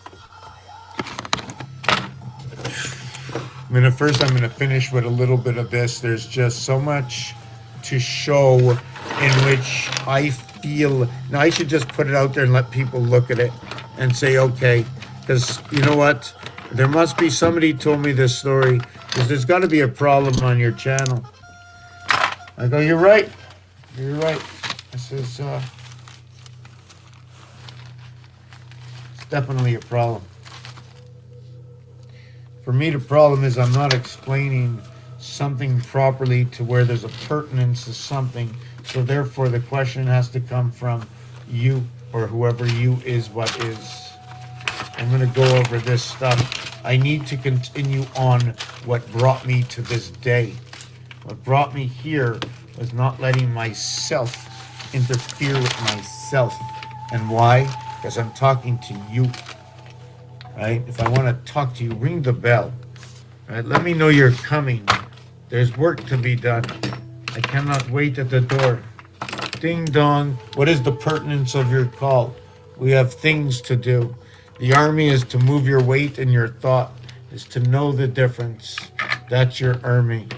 I'm going to finish with a little bit of this. There's just so much to show in which I feel. Now, I should just put it out there and let people look at it and say, okay, because you know what? There must be somebody told me this story because there's got to be a problem on your channel. I go, you're right. You're right. I says, definitely a problem. For me, the problem is I'm not explaining something properly to where there's a pertinence to something. So therefore, the question has to come from you or whoever you is what is. I'm going to go over this stuff. I need to continue on what brought me to this day. What brought me here was not letting myself interfere with myself. And why? Because I'm talking to you, right? If I want to talk to you, ring the bell, right? Let me know you're coming. There's work to be done. I cannot wait at the door. Ding dong. What is the pertinence of your call? We have things to do. The army is to move your weight and your thought, is to know the difference. That's your army.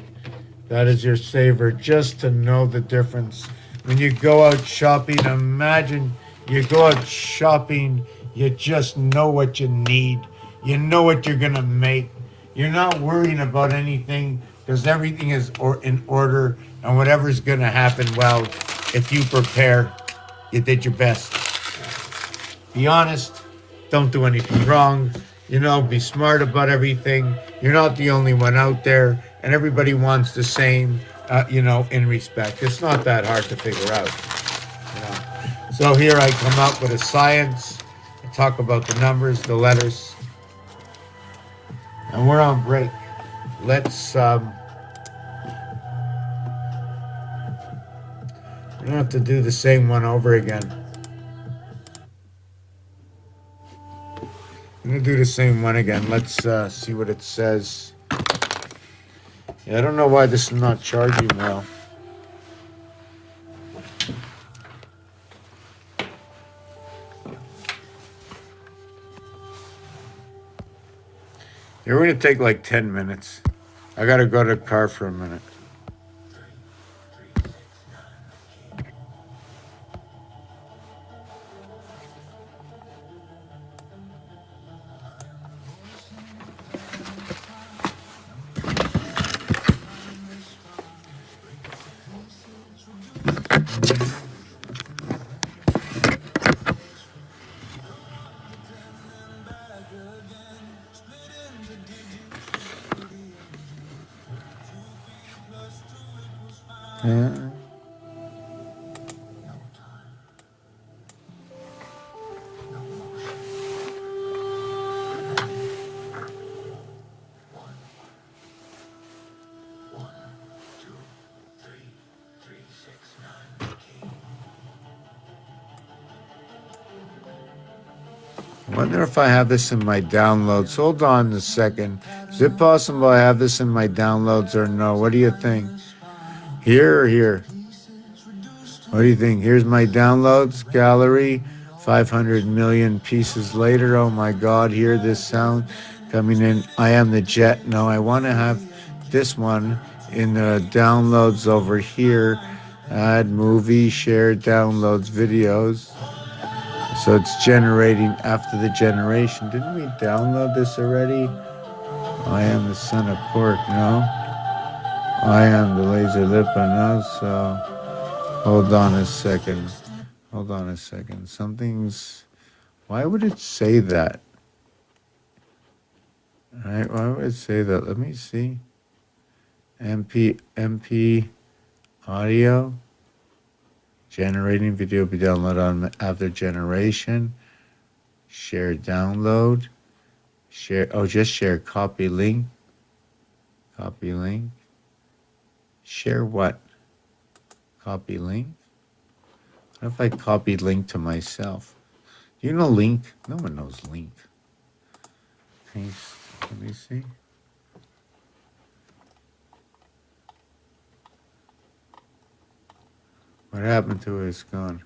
That is your saver, just to know the difference. When you go out shopping, imagine you go out shopping, you just know what you need. You know what you're going to make. You're not worrying about anything because everything is in order and whatever's going to happen, well, if you prepare, you did your best. Be honest. Don't do anything wrong. You know, be smart about everything. You're not the only one out there and everybody wants the same, in respect. It's not that hard to figure out. So here I come up with a science. I talk about the numbers, the letters. And we're on break. Let's, we don't have to do the same one over again. I'm going to do the same one again. Let's see what it says. Yeah, I don't know why this is not charging well. You're going to take like 10 minutes. I got to go to the car for a minute. Yeah. I wonder if I have this in my downloads. Hold on a second. Is it possible I have this in my downloads or no? What do you think? Here or here? What do you think? Here's my downloads gallery. 500 million pieces later. Oh my God, hear this sound coming in. I am the jet. No, I want to have this one in the downloads over here. Add movie, share downloads, videos. So it's generating after the generation. Didn't we download this already? I am the son of pork, no? I am the laser lipa, no? So hold on a second. Hold on a second. Something's... Why would it say that? All right, why would it say that? Let me see. MP audio. Generating video be downloaded on after generation. Share download. Share, oh, just share copy link. Copy link. Share what? Copy link? What if I copied link to myself? Do you know link? No one knows link. Let me see. What happened to it? It's gone.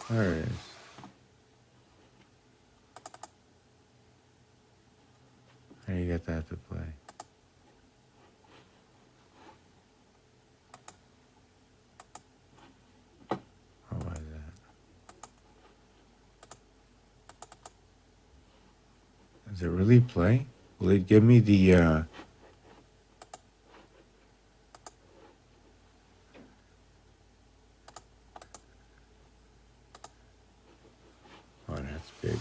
There it is. How do you get that to play? What was that? Does it really play? Will it give me the oh, that's big.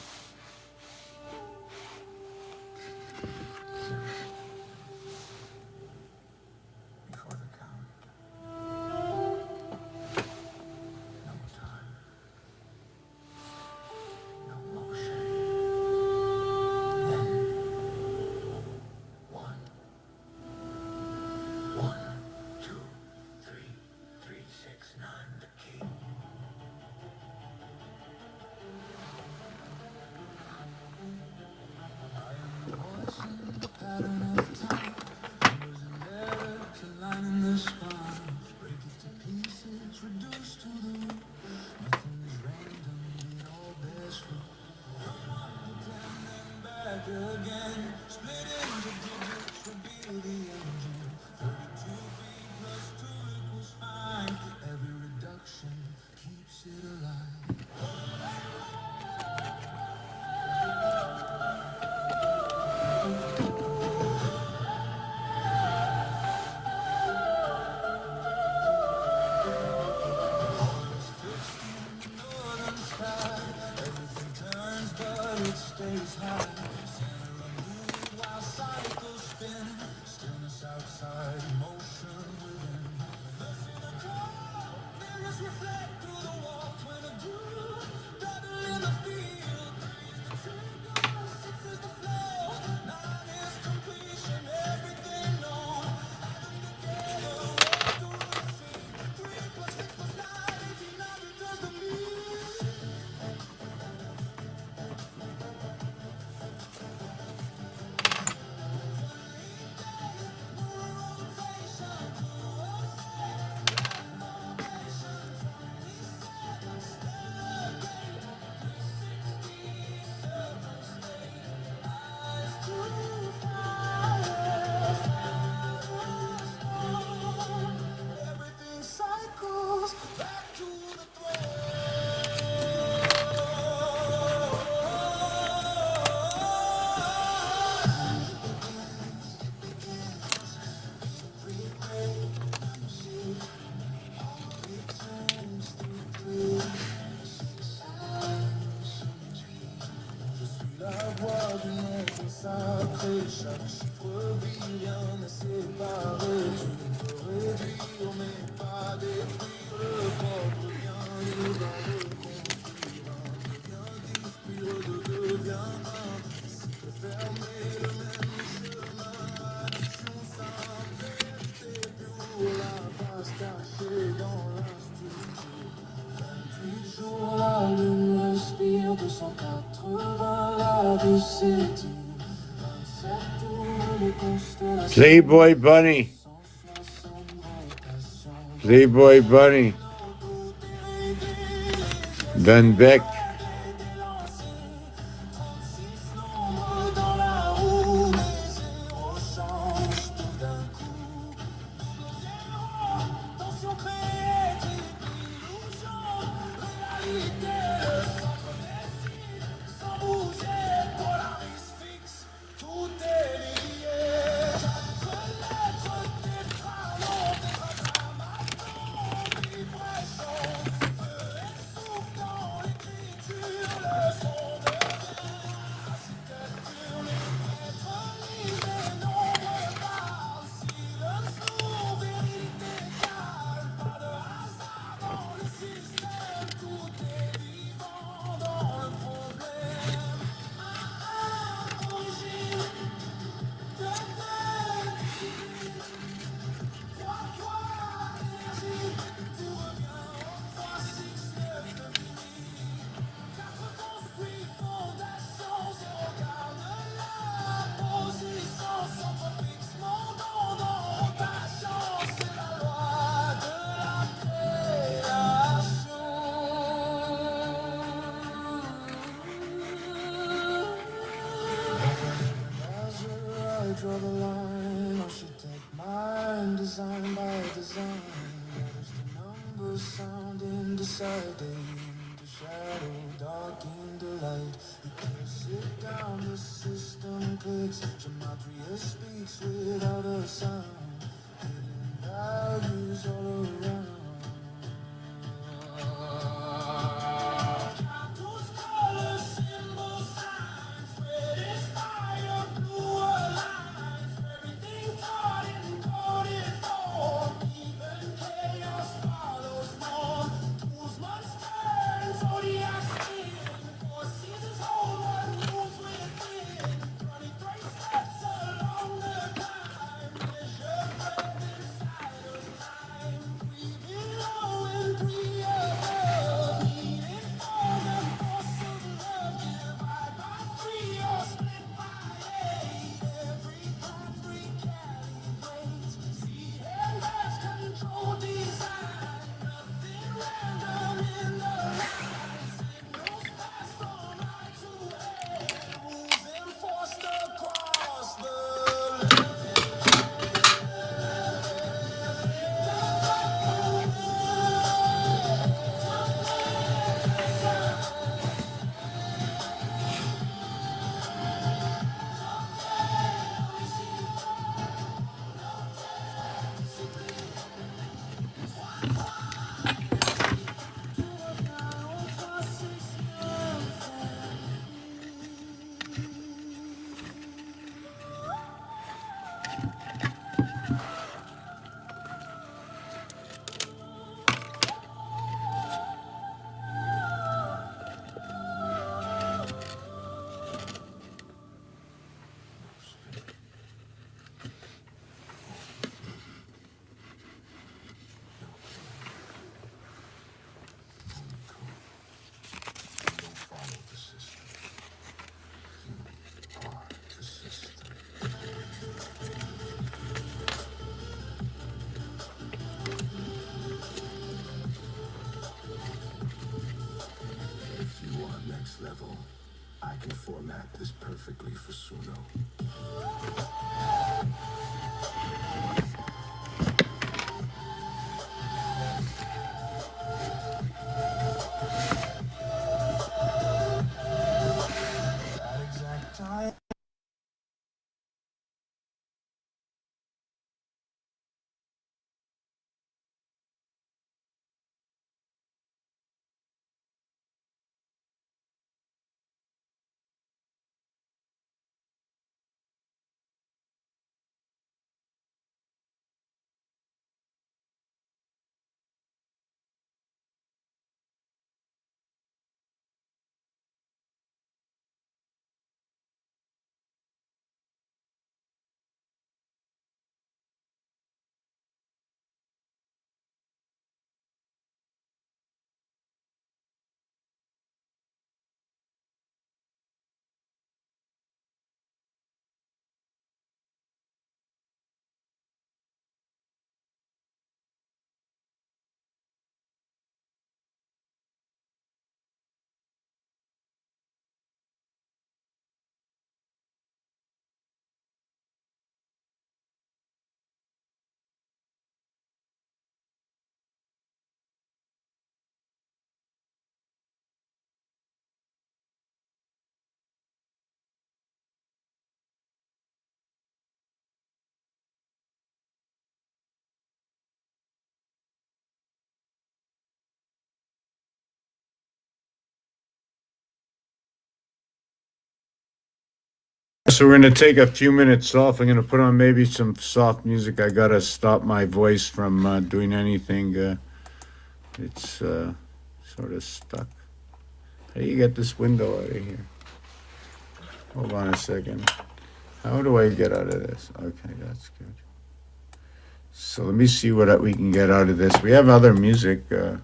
après chaque chiffre brille, rien n'est séparé. Tu peux réduire mais pas détruire le propre bien libre dans le conflit. L'un devient dispire, deux devient un. Si tu fermer le même chemin, addiction simple vérité pour la face cachée dans la structure. 28 jours, la lune respire, 280, la vie s'étire. 27 tours, les constellations. Playboy Bunny. 160 rotations. Playboy Bunny. Ben Beck. 36 nombres dans la roue, les zéros changent tout d'un coup. Tension créée, illusion, réalité, le centre décide, sans bouger, polarise fixe, tout est lié. Quatre lettres, tétranon, tétragramatons, vibration, feu et souffle dans l'écriture, le son devient architecture, les lettres lisent, les nombres parlent, silence lourd, vérité calme, pas de hasard dans le système, tout est vivant dans le problème. Origine, énergie, tout revient en 3, 6, 9, l'infini. 4 construits, fondation, zéro garde la position, centre fixe, monde en rotation, c'est la loi de la création. I draw the line, architect mind, design by design. Letters to numbers, sound indeciding, into shadow, dark into light. You can't sit down, the system clicks. Gematria speaks without a sound. Hidden values all around. Those colors, symbols, signs, red is fire, blue aligns. Everything taught encoded for, even chaos follows norm. Tools must turn, zodiac spin, four seasons hold what moves within. 23 steps along the climb, measure breath inside of time. 3 below and 3 above, needed for the force of love. Divide by 3 or split by 8. Every path recalibrates. See and has control design. Nothing random in the line. Signals pass from eye to head. Rules enforced across the level, I can format this perfectly for Suno. so we're gonna take a few minutes off. I'm gonna put on maybe some soft music. I gotta stop my voice from doing anything. It's sort of stuck. How do you get this window out of here? Hold on a second. How do I get out of this? Okay, that's good. So let me see what we can get out of this. We have other music. You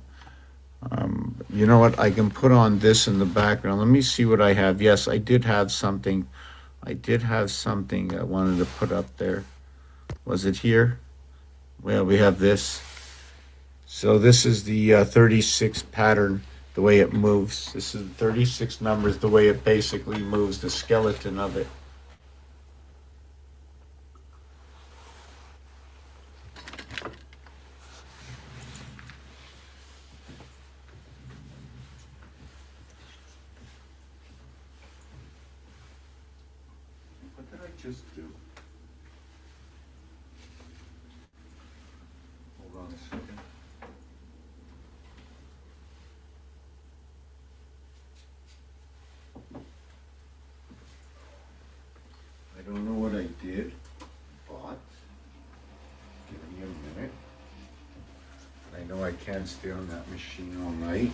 know what? I can put on this in the background. Let me see what I have. Yes, I did have something. I did have something I wanted to put up there. Was it here? Well, we have this. So this is the 36 pattern, the way it moves. This is 36 numbers, the way it basically moves, the skeleton of it. What did I just do? Hold on a second. I don't know what I did, but give me a minute. I know I can't stay on that machine all night.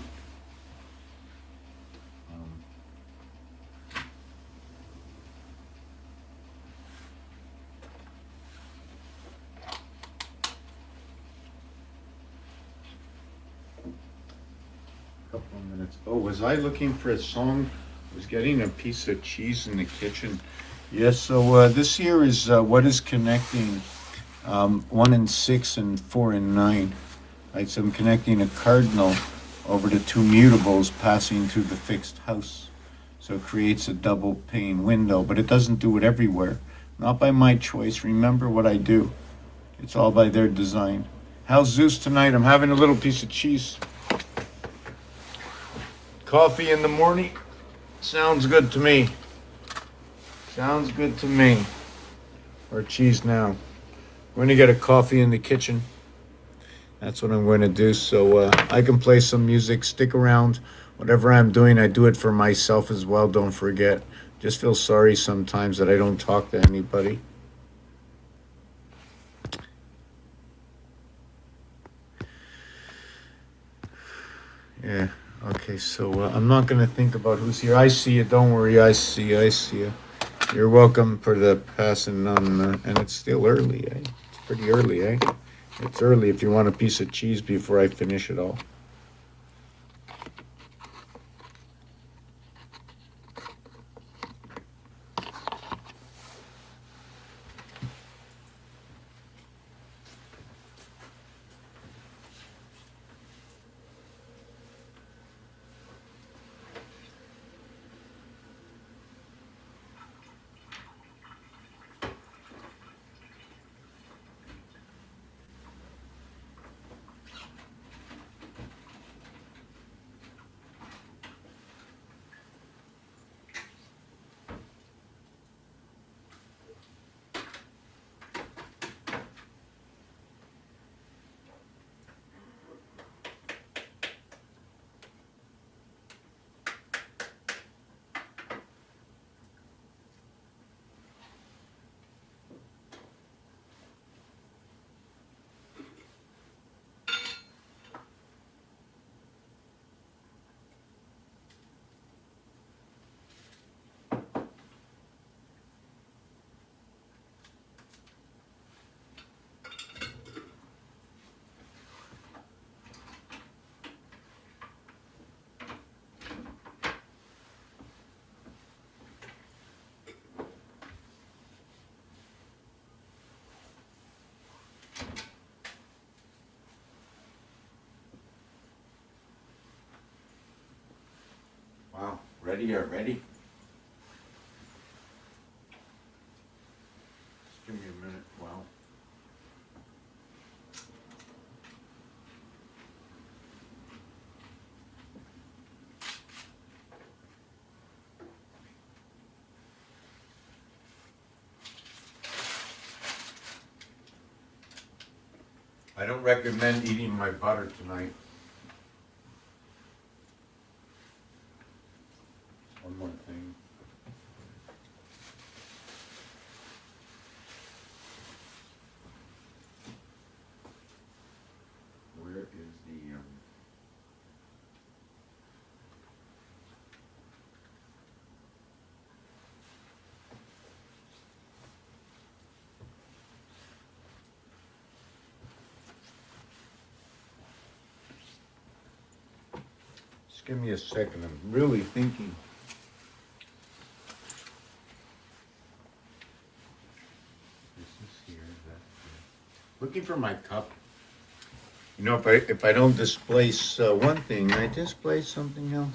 Couple of minutes. Oh, was I looking for a song? I was getting a piece of cheese in the kitchen. Yes, so this here is what is connecting 1 and 6 and 4 and 9. Right, so I'm connecting a cardinal over the two mutables passing through the fixed house. So it creates a double pane window, but it doesn't do it everywhere. Not by my choice. Remember what I do. It's all by their design. How's Zeus tonight? I'm having a little piece of cheese. Coffee in the morning? Sounds good to me. Sounds good to me. Or cheese now. We're going to get a coffee in the kitchen. That's what I'm going to do. So I can play some music. Stick around. Whatever I'm doing, I do it for myself as well. Don't forget. Just feel sorry sometimes that I don't talk to anybody. Yeah. Okay, so I'm not going to think about who's here. I see you. Don't worry. I see you. I see you. You're welcome for the passing on. And it's still early, eh? It's pretty early, eh? It's early if you want a piece of cheese before I finish it all. Wow, ready already? Just give me a minute. Wow. I don't recommend eating my butter tonight. One more thing. give me a second. I'm really thinking. This is here, that's here. Looking for my cup. You know, if I don't displace one thing, I displace something else.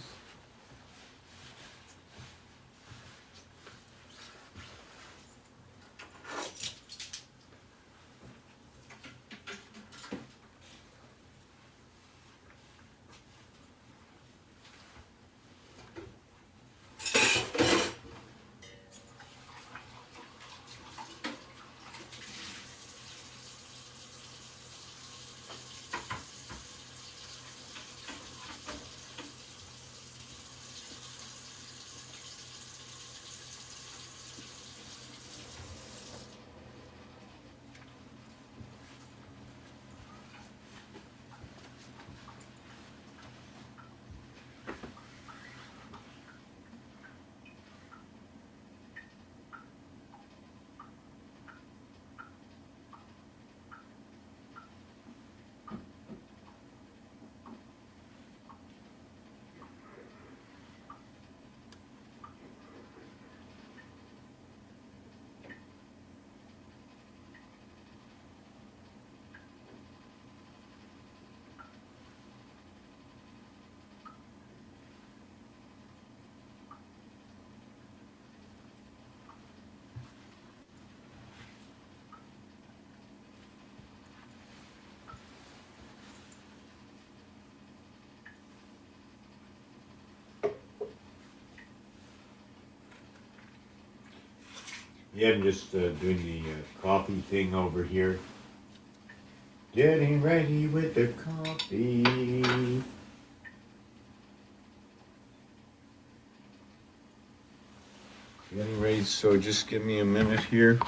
Yeah, I'm just doing the coffee thing over here. Getting ready with the coffee. Getting ready, so just give me a minute here.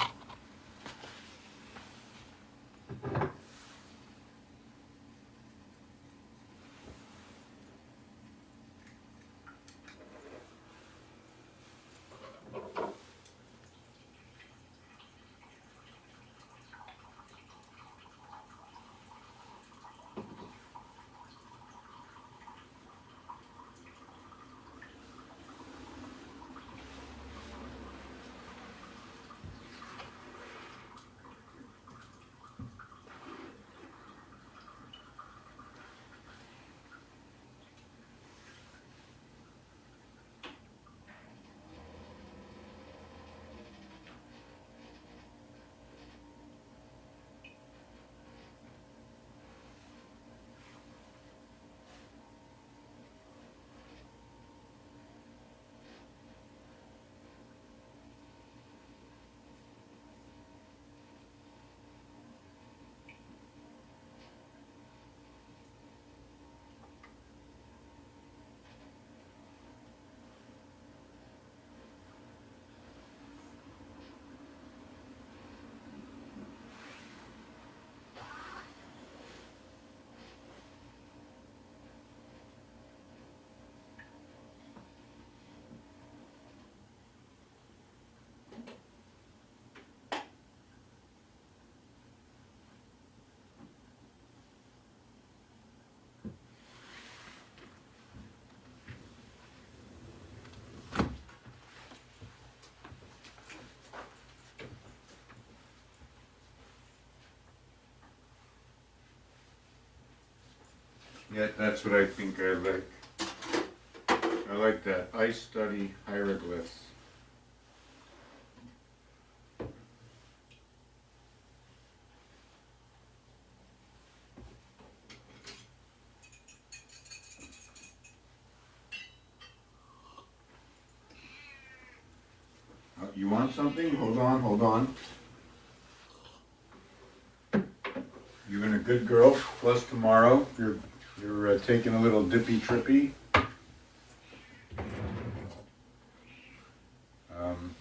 Yeah, that's what I think I like. I like that. I study hieroglyphs. You want something? Hold on, hold on. You've been a good girl. Plus tomorrow, you're taking a little dippy trippy. Um,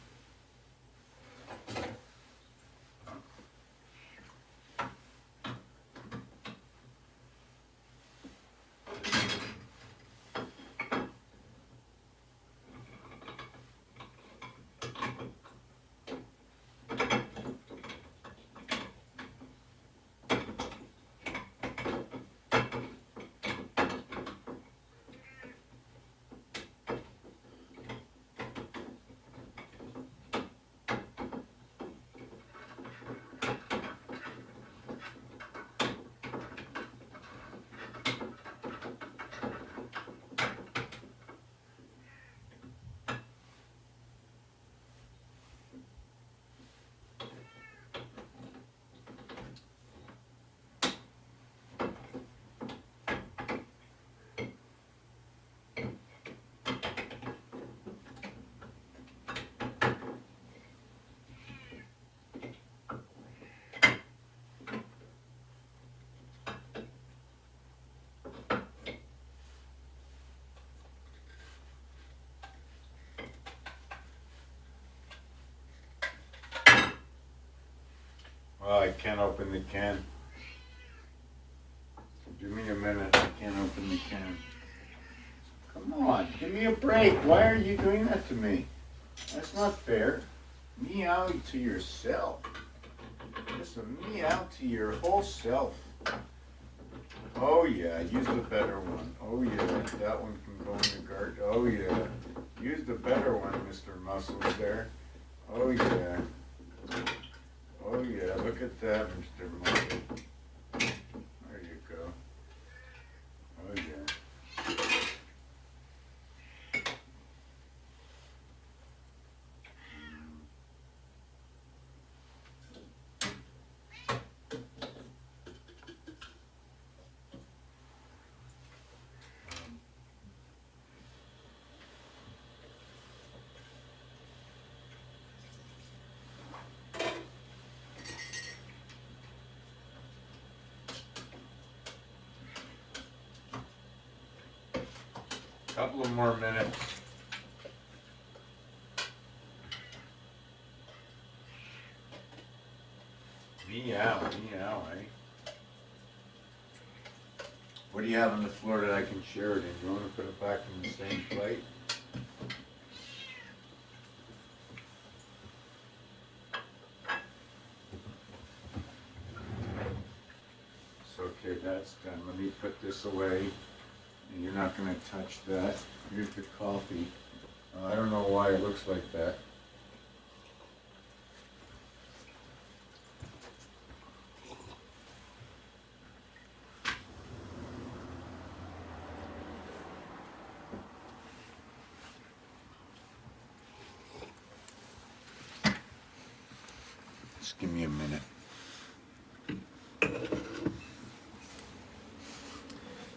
Oh, I can't open the can. Give me a minute. I can't open the can. Come on, give me a break. Why are you doing that to me? That's not fair. Meow to yourself. Listen, meow to your whole self. Oh yeah, use the better one. Oh yeah, that one can go in the garden. Oh yeah, use the better one, Mr. Muscles there. Oh yeah. Oh yeah, look at that, Mr. Muscle. There you go. Oh yeah. Couple of more minutes. Meow, meow, eh? What do you have on the floor that I can share it in? You want to put it back in the same plate? So, okay, that's done. Let me put this away. And you're not going to touch that. Here's the coffee. I don't know why it looks like that. Just give me a minute.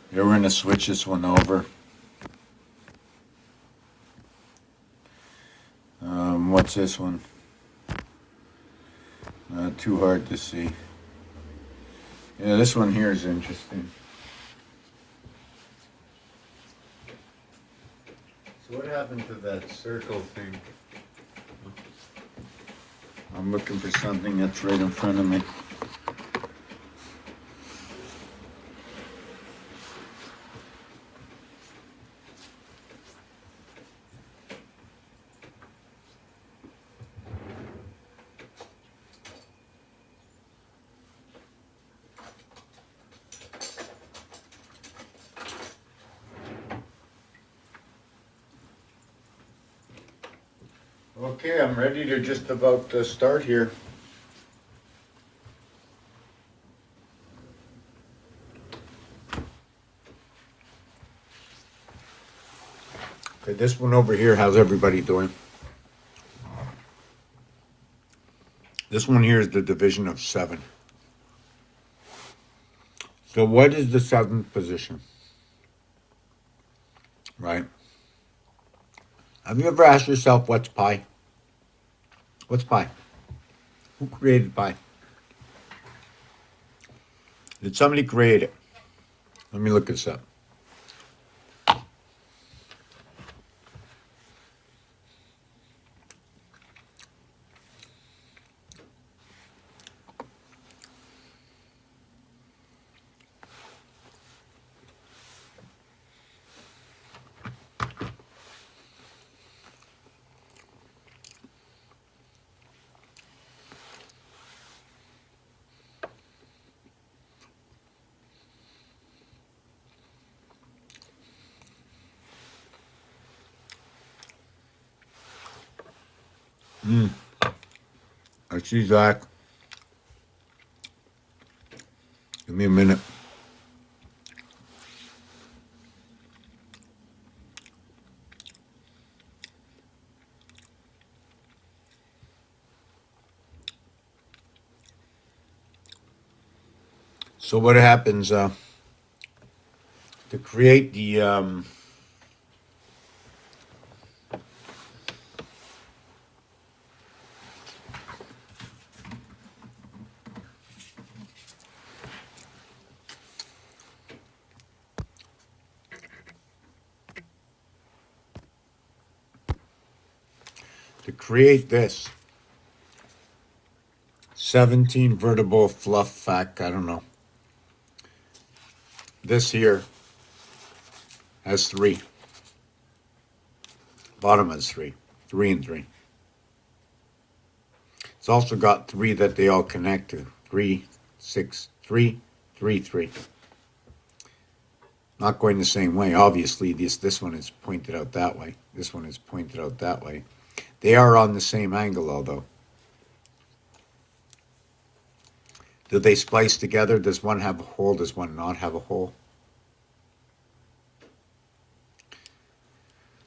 Here we're going to switch this one over. What's this one? Not too hard to see. Yeah, this one here is interesting. So what happened to that circle thing? I'm looking for something that's right in front of me. Okay, I'm ready to just about start here. Okay, this one over here, how's everybody doing? This one here is the division of 7. So what is the 7th position? Right? Have you ever asked yourself what's pi? What's pi? Who created pi? Did somebody create it? Let me look this up. I see Zach. Give me a minute. So what happens to create the 17 vertebral fluff fact, I don't know. This here has 3. Bottom has 3. 3 and 3. It's also got 3 that they all connect to. 3, 6, 3, 3, 3. Not going the same way. Obviously, this one is pointed out that way. This one is pointed out that way. They are on the same angle, although. Do they splice together? Does one have a hole? Does one not have a hole?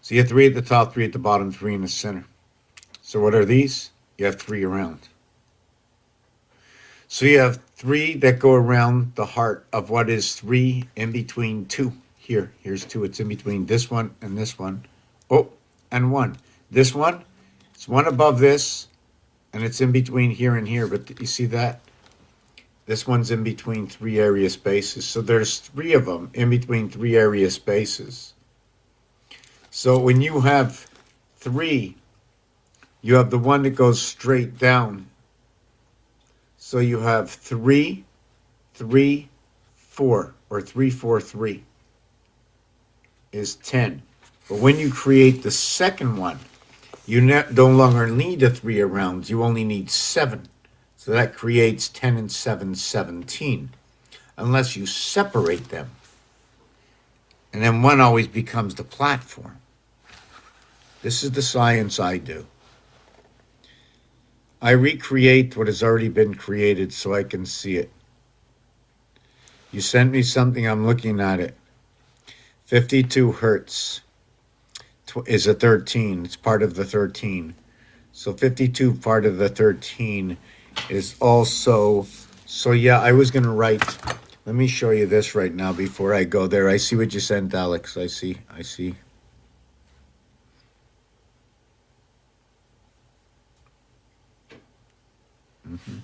So you have 3 at the top, 3 at the bottom, 3 in the center. So what are these? You have 3 around. So you have 3 that go around the heart of what is 3 in between 2. Here's 2. It's in between this one and this one. Oh, and 1. This one, it's 1 above this, and it's in between here and here. But you see that? This one's in between 3 area spaces. So there's 3 of them in between 3 area spaces. So when you have 3, you have the one that goes straight down. So you have 3, 3, 4, or 3, 4, 3 is 10. But when you create the second one, you no longer need a 3 around. You only need 7. So that creates 10 and 7, 17. Unless you separate them. And then one always becomes the platform. This is the science I do. I recreate what has already been created so I can see it. You sent me something, I'm looking at it. 52 hertz is a 13. It's part of the 13. So 52 part of the 13 is also... So yeah, I was going to write... Let me show you this right now before I go there. I see what you sent, Alex. I see. Mm-hmm.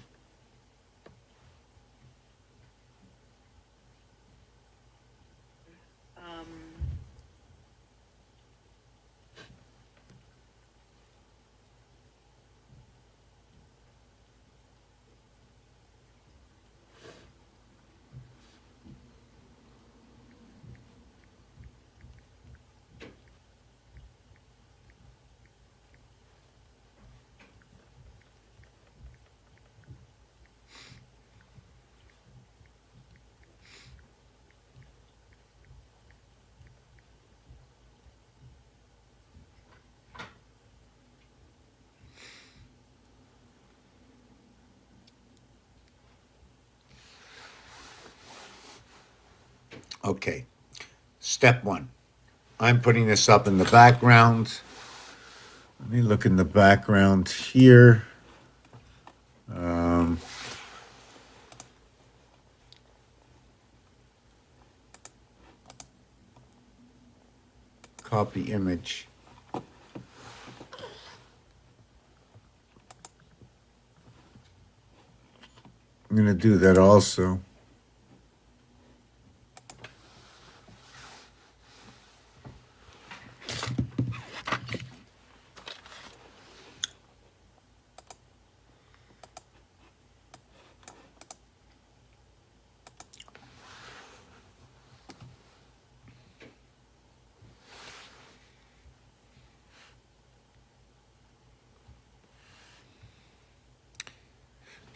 Okay, step 1. I'm putting this up in the background. Let me look in the background here. Copy image. I'm going to do that also.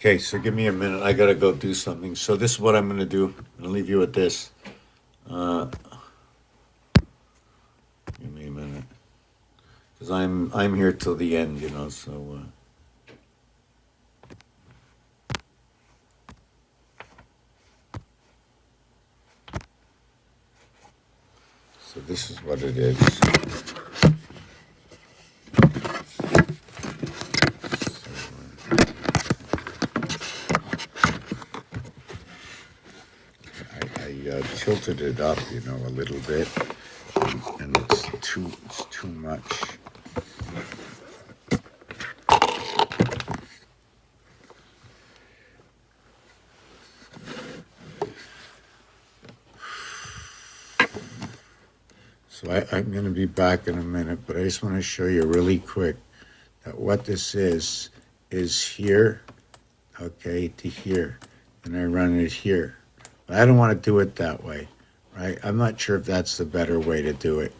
Okay, so give me a minute. I gotta go do something. So this is what I'm gonna do. I'm gonna leave you with this. Give me a minute, because I'm here till the end, So. So this is what it is. Tilted it up, a little bit, and it's too much. So I'm going to be back in a minute, but I just want to show you really quick that what this is here. okay, to here, and I run it here. But I don't want to do it that way, right? I'm not sure if that's the better way to do it.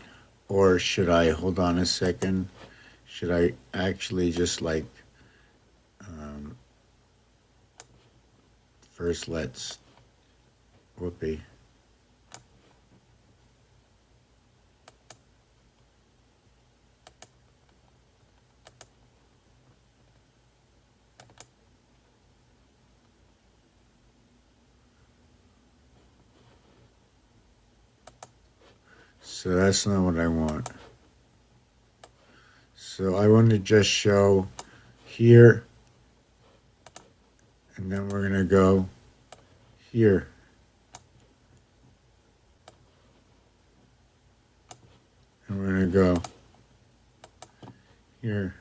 Or should I, hold on a second, should I actually just like, first let's, whoopee. So that's not what I want. So I want to just show here, and then we're going to go here. And we're going to go here.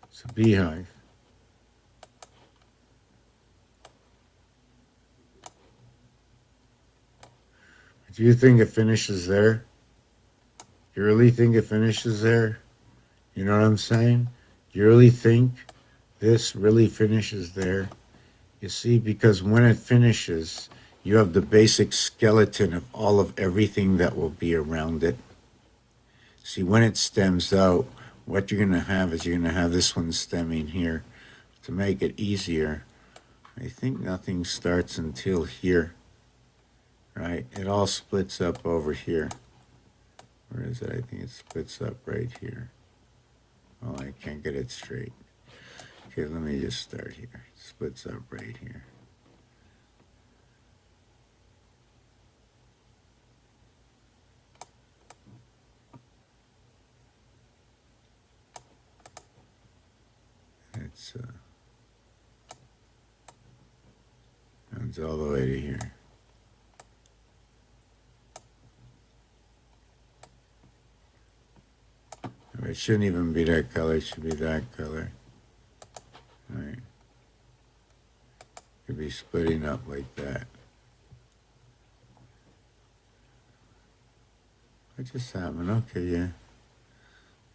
It's a beehive. Do you think it finishes there? You really think it finishes there? You know what I'm saying? You really think this really finishes there? You see, because when it finishes, you have the basic skeleton of all of everything that will be around it. See, when it stems out, what you're going to have is you're going to have this one stemming here. To make it easier, I think nothing starts until here, right? It all splits up over here. Where is it? I think it splits up right here. Oh, I can't get it straight. Okay, let me just start here. It splits up right here. It's runs all the way to here. It shouldn't even be that color, it should be that color. All right. Could be splitting up like that. What just happened? Okay, yeah.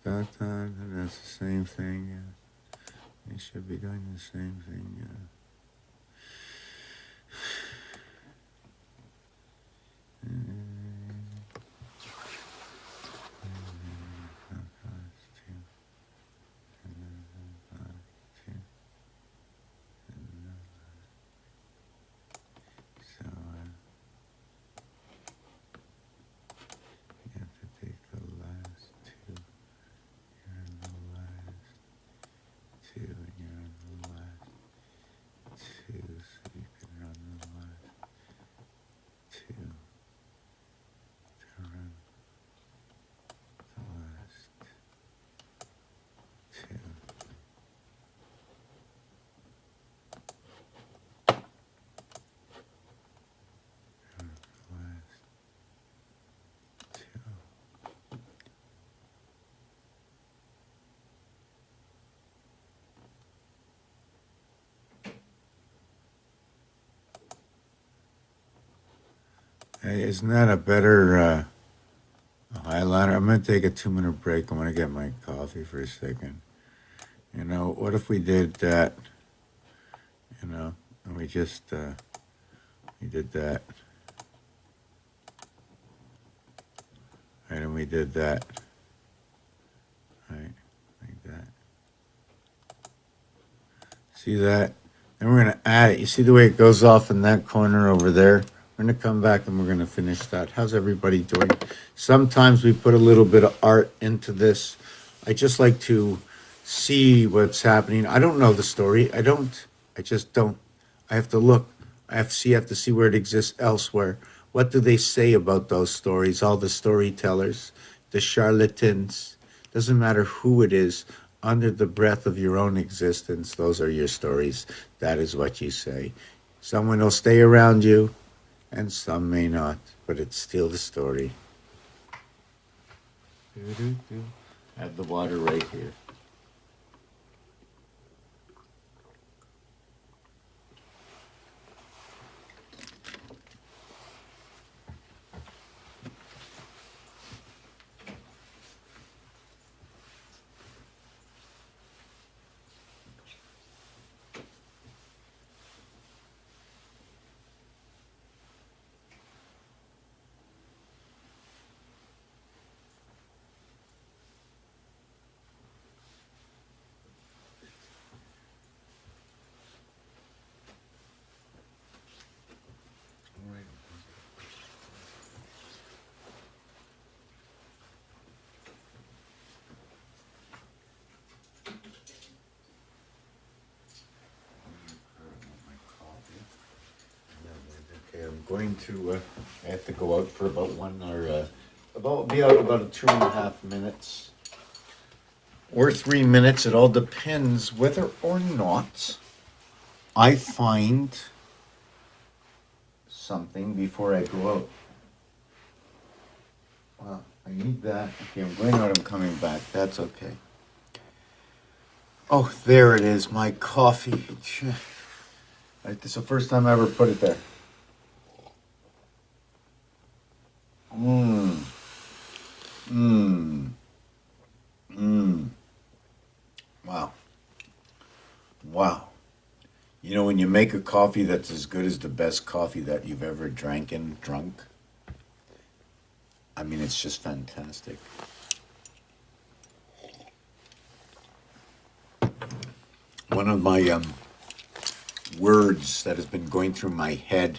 That's the same thing. Yeah. They should be doing the same thing. Yeah. Hey, isn't that a better highlighter? I'm going to take a 2-minute break. I'm going to get my coffee for a second. You know, what if we did that, you know, and we just, we did that. Right, and we did that. Right, like that. See that? Then we're going to add it. You see the way it goes off in that corner over there? We're going to come back and we're going to finish that. How's everybody doing? Sometimes we put a little bit of art into this. I just like to see what's happening. I don't know the story. I just don't. I have to look. I have to see where it exists elsewhere. What do they say about those stories? All the storytellers, the charlatans. Doesn't matter who it is. Under the breath of your own existence, those are your stories. That is what you say. Someone will stay around you, and some may not, but it's still the story. Have the water right here. going to, I have to go out for about be out about 2.5 minutes. Or 3 minutes, it all depends whether or not I find something before I go out. Well, I need that. Okay, I'm going out, I'm coming back. That's okay. Oh, there it is, my coffee. Right, this is the first time I ever put it there. Mmm. Mmm. Mmm. Wow. Wow. You know, when you make a coffee that's as good as the best coffee that you've ever drunk, I mean, it's just fantastic. One of my words that has been going through my head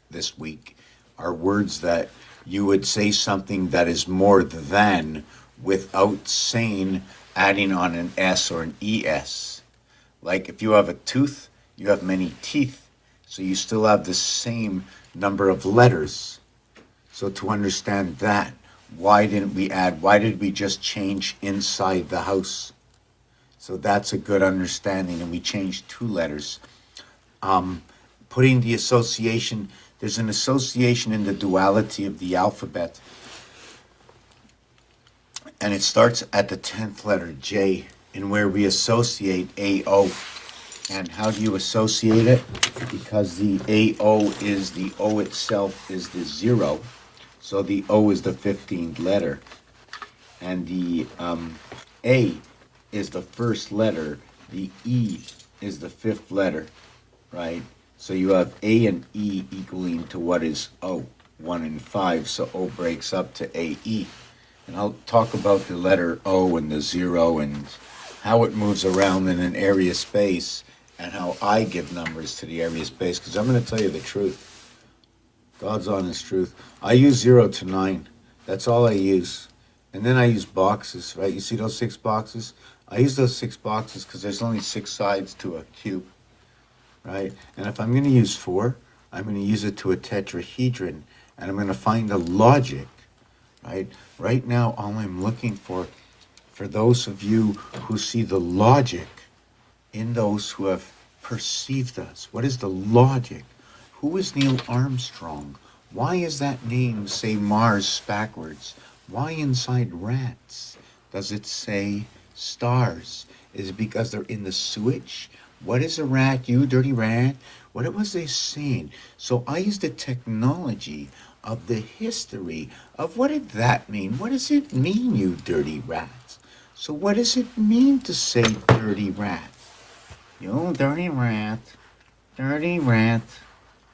this week are words that you would say something that is more than without saying, adding on an S or an ES. Like if you have a tooth, you have many teeth, so you still have the same number of letters. So to understand that, why did we just change inside the house? So that's a good understanding, and we changed 2 letters. Putting the association, there's an association in the duality of the alphabet, and it starts at the 10th letter J, in where we associate AO. And how do you associate it? Because the AO is the O itself is the 0, so the O is the 15th letter, and the A is the first letter, the E is the 5th letter, right? So you have A and E equaling to what is O, 1 and 5, so O breaks up to AE. And I'll talk about the letter O and the 0 and how it moves around in an area space and how I give numbers to the area space, because I'm going to tell you the truth. God's honest truth. I use 0 to 9. That's all I use. And then I use boxes, right? You see those 6 boxes? I use those 6 boxes because there's only 6 sides to a cube, right? And if I'm going to use 4, I'm going to use it to a tetrahedron, and I'm going to find the logic, right? Right now, all I'm looking for those of you who see the logic in those who have perceived us. What is the logic? Who is Neil Armstrong? Why is that name say Mars backwards? Why inside rats does it say stars? Is it because they're in the sewage? What is a rat, you dirty rat? What was they saying? So I used the technology of the history of what did that mean? What does it mean, you dirty rats? So what does it mean to say dirty rat? You dirty rat,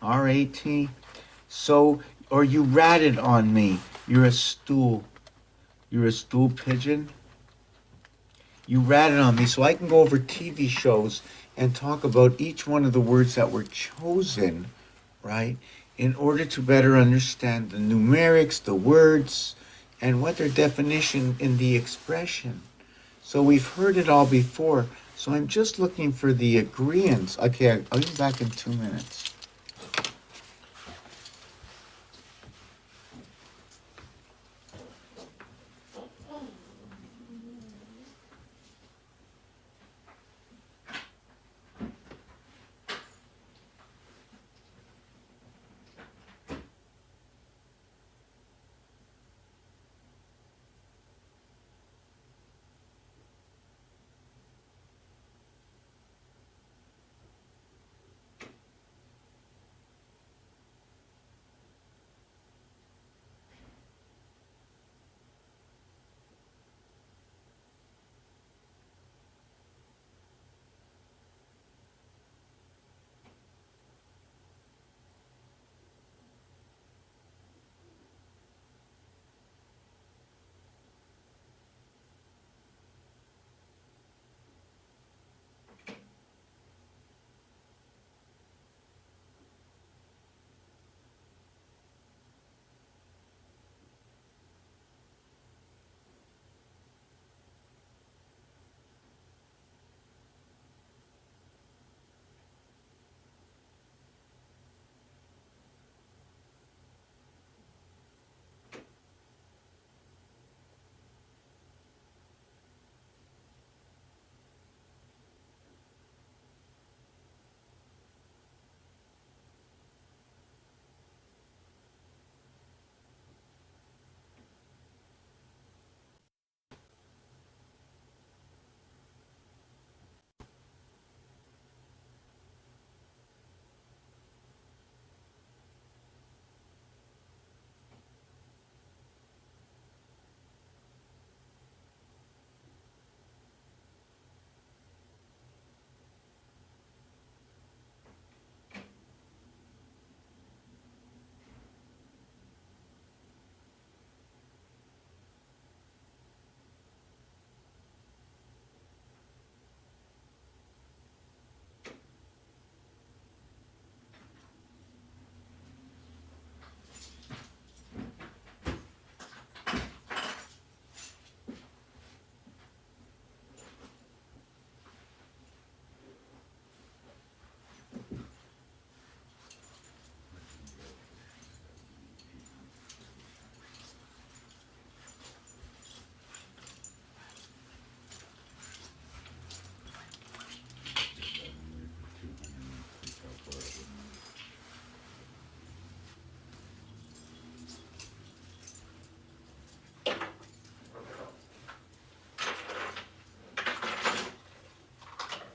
R-A-T. So, or you ratted on me. You're a stool pigeon. You ratted on me, so I can go over TV shows and talk about each one of the words that were chosen, right, in order to better understand the numerics, the words, and what their definition in the expression. So we've heard it all before, so I'm just looking for the agreeance. Okay, I'll be back in 2 minutes.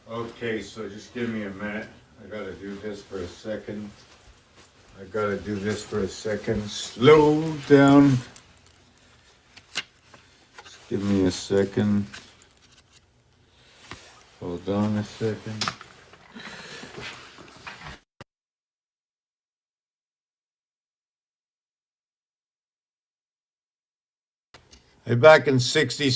Okay, so just give me a minute. I gotta do this for a second. Slow down. Just give me a second. Hold on a second. Hey, back in 60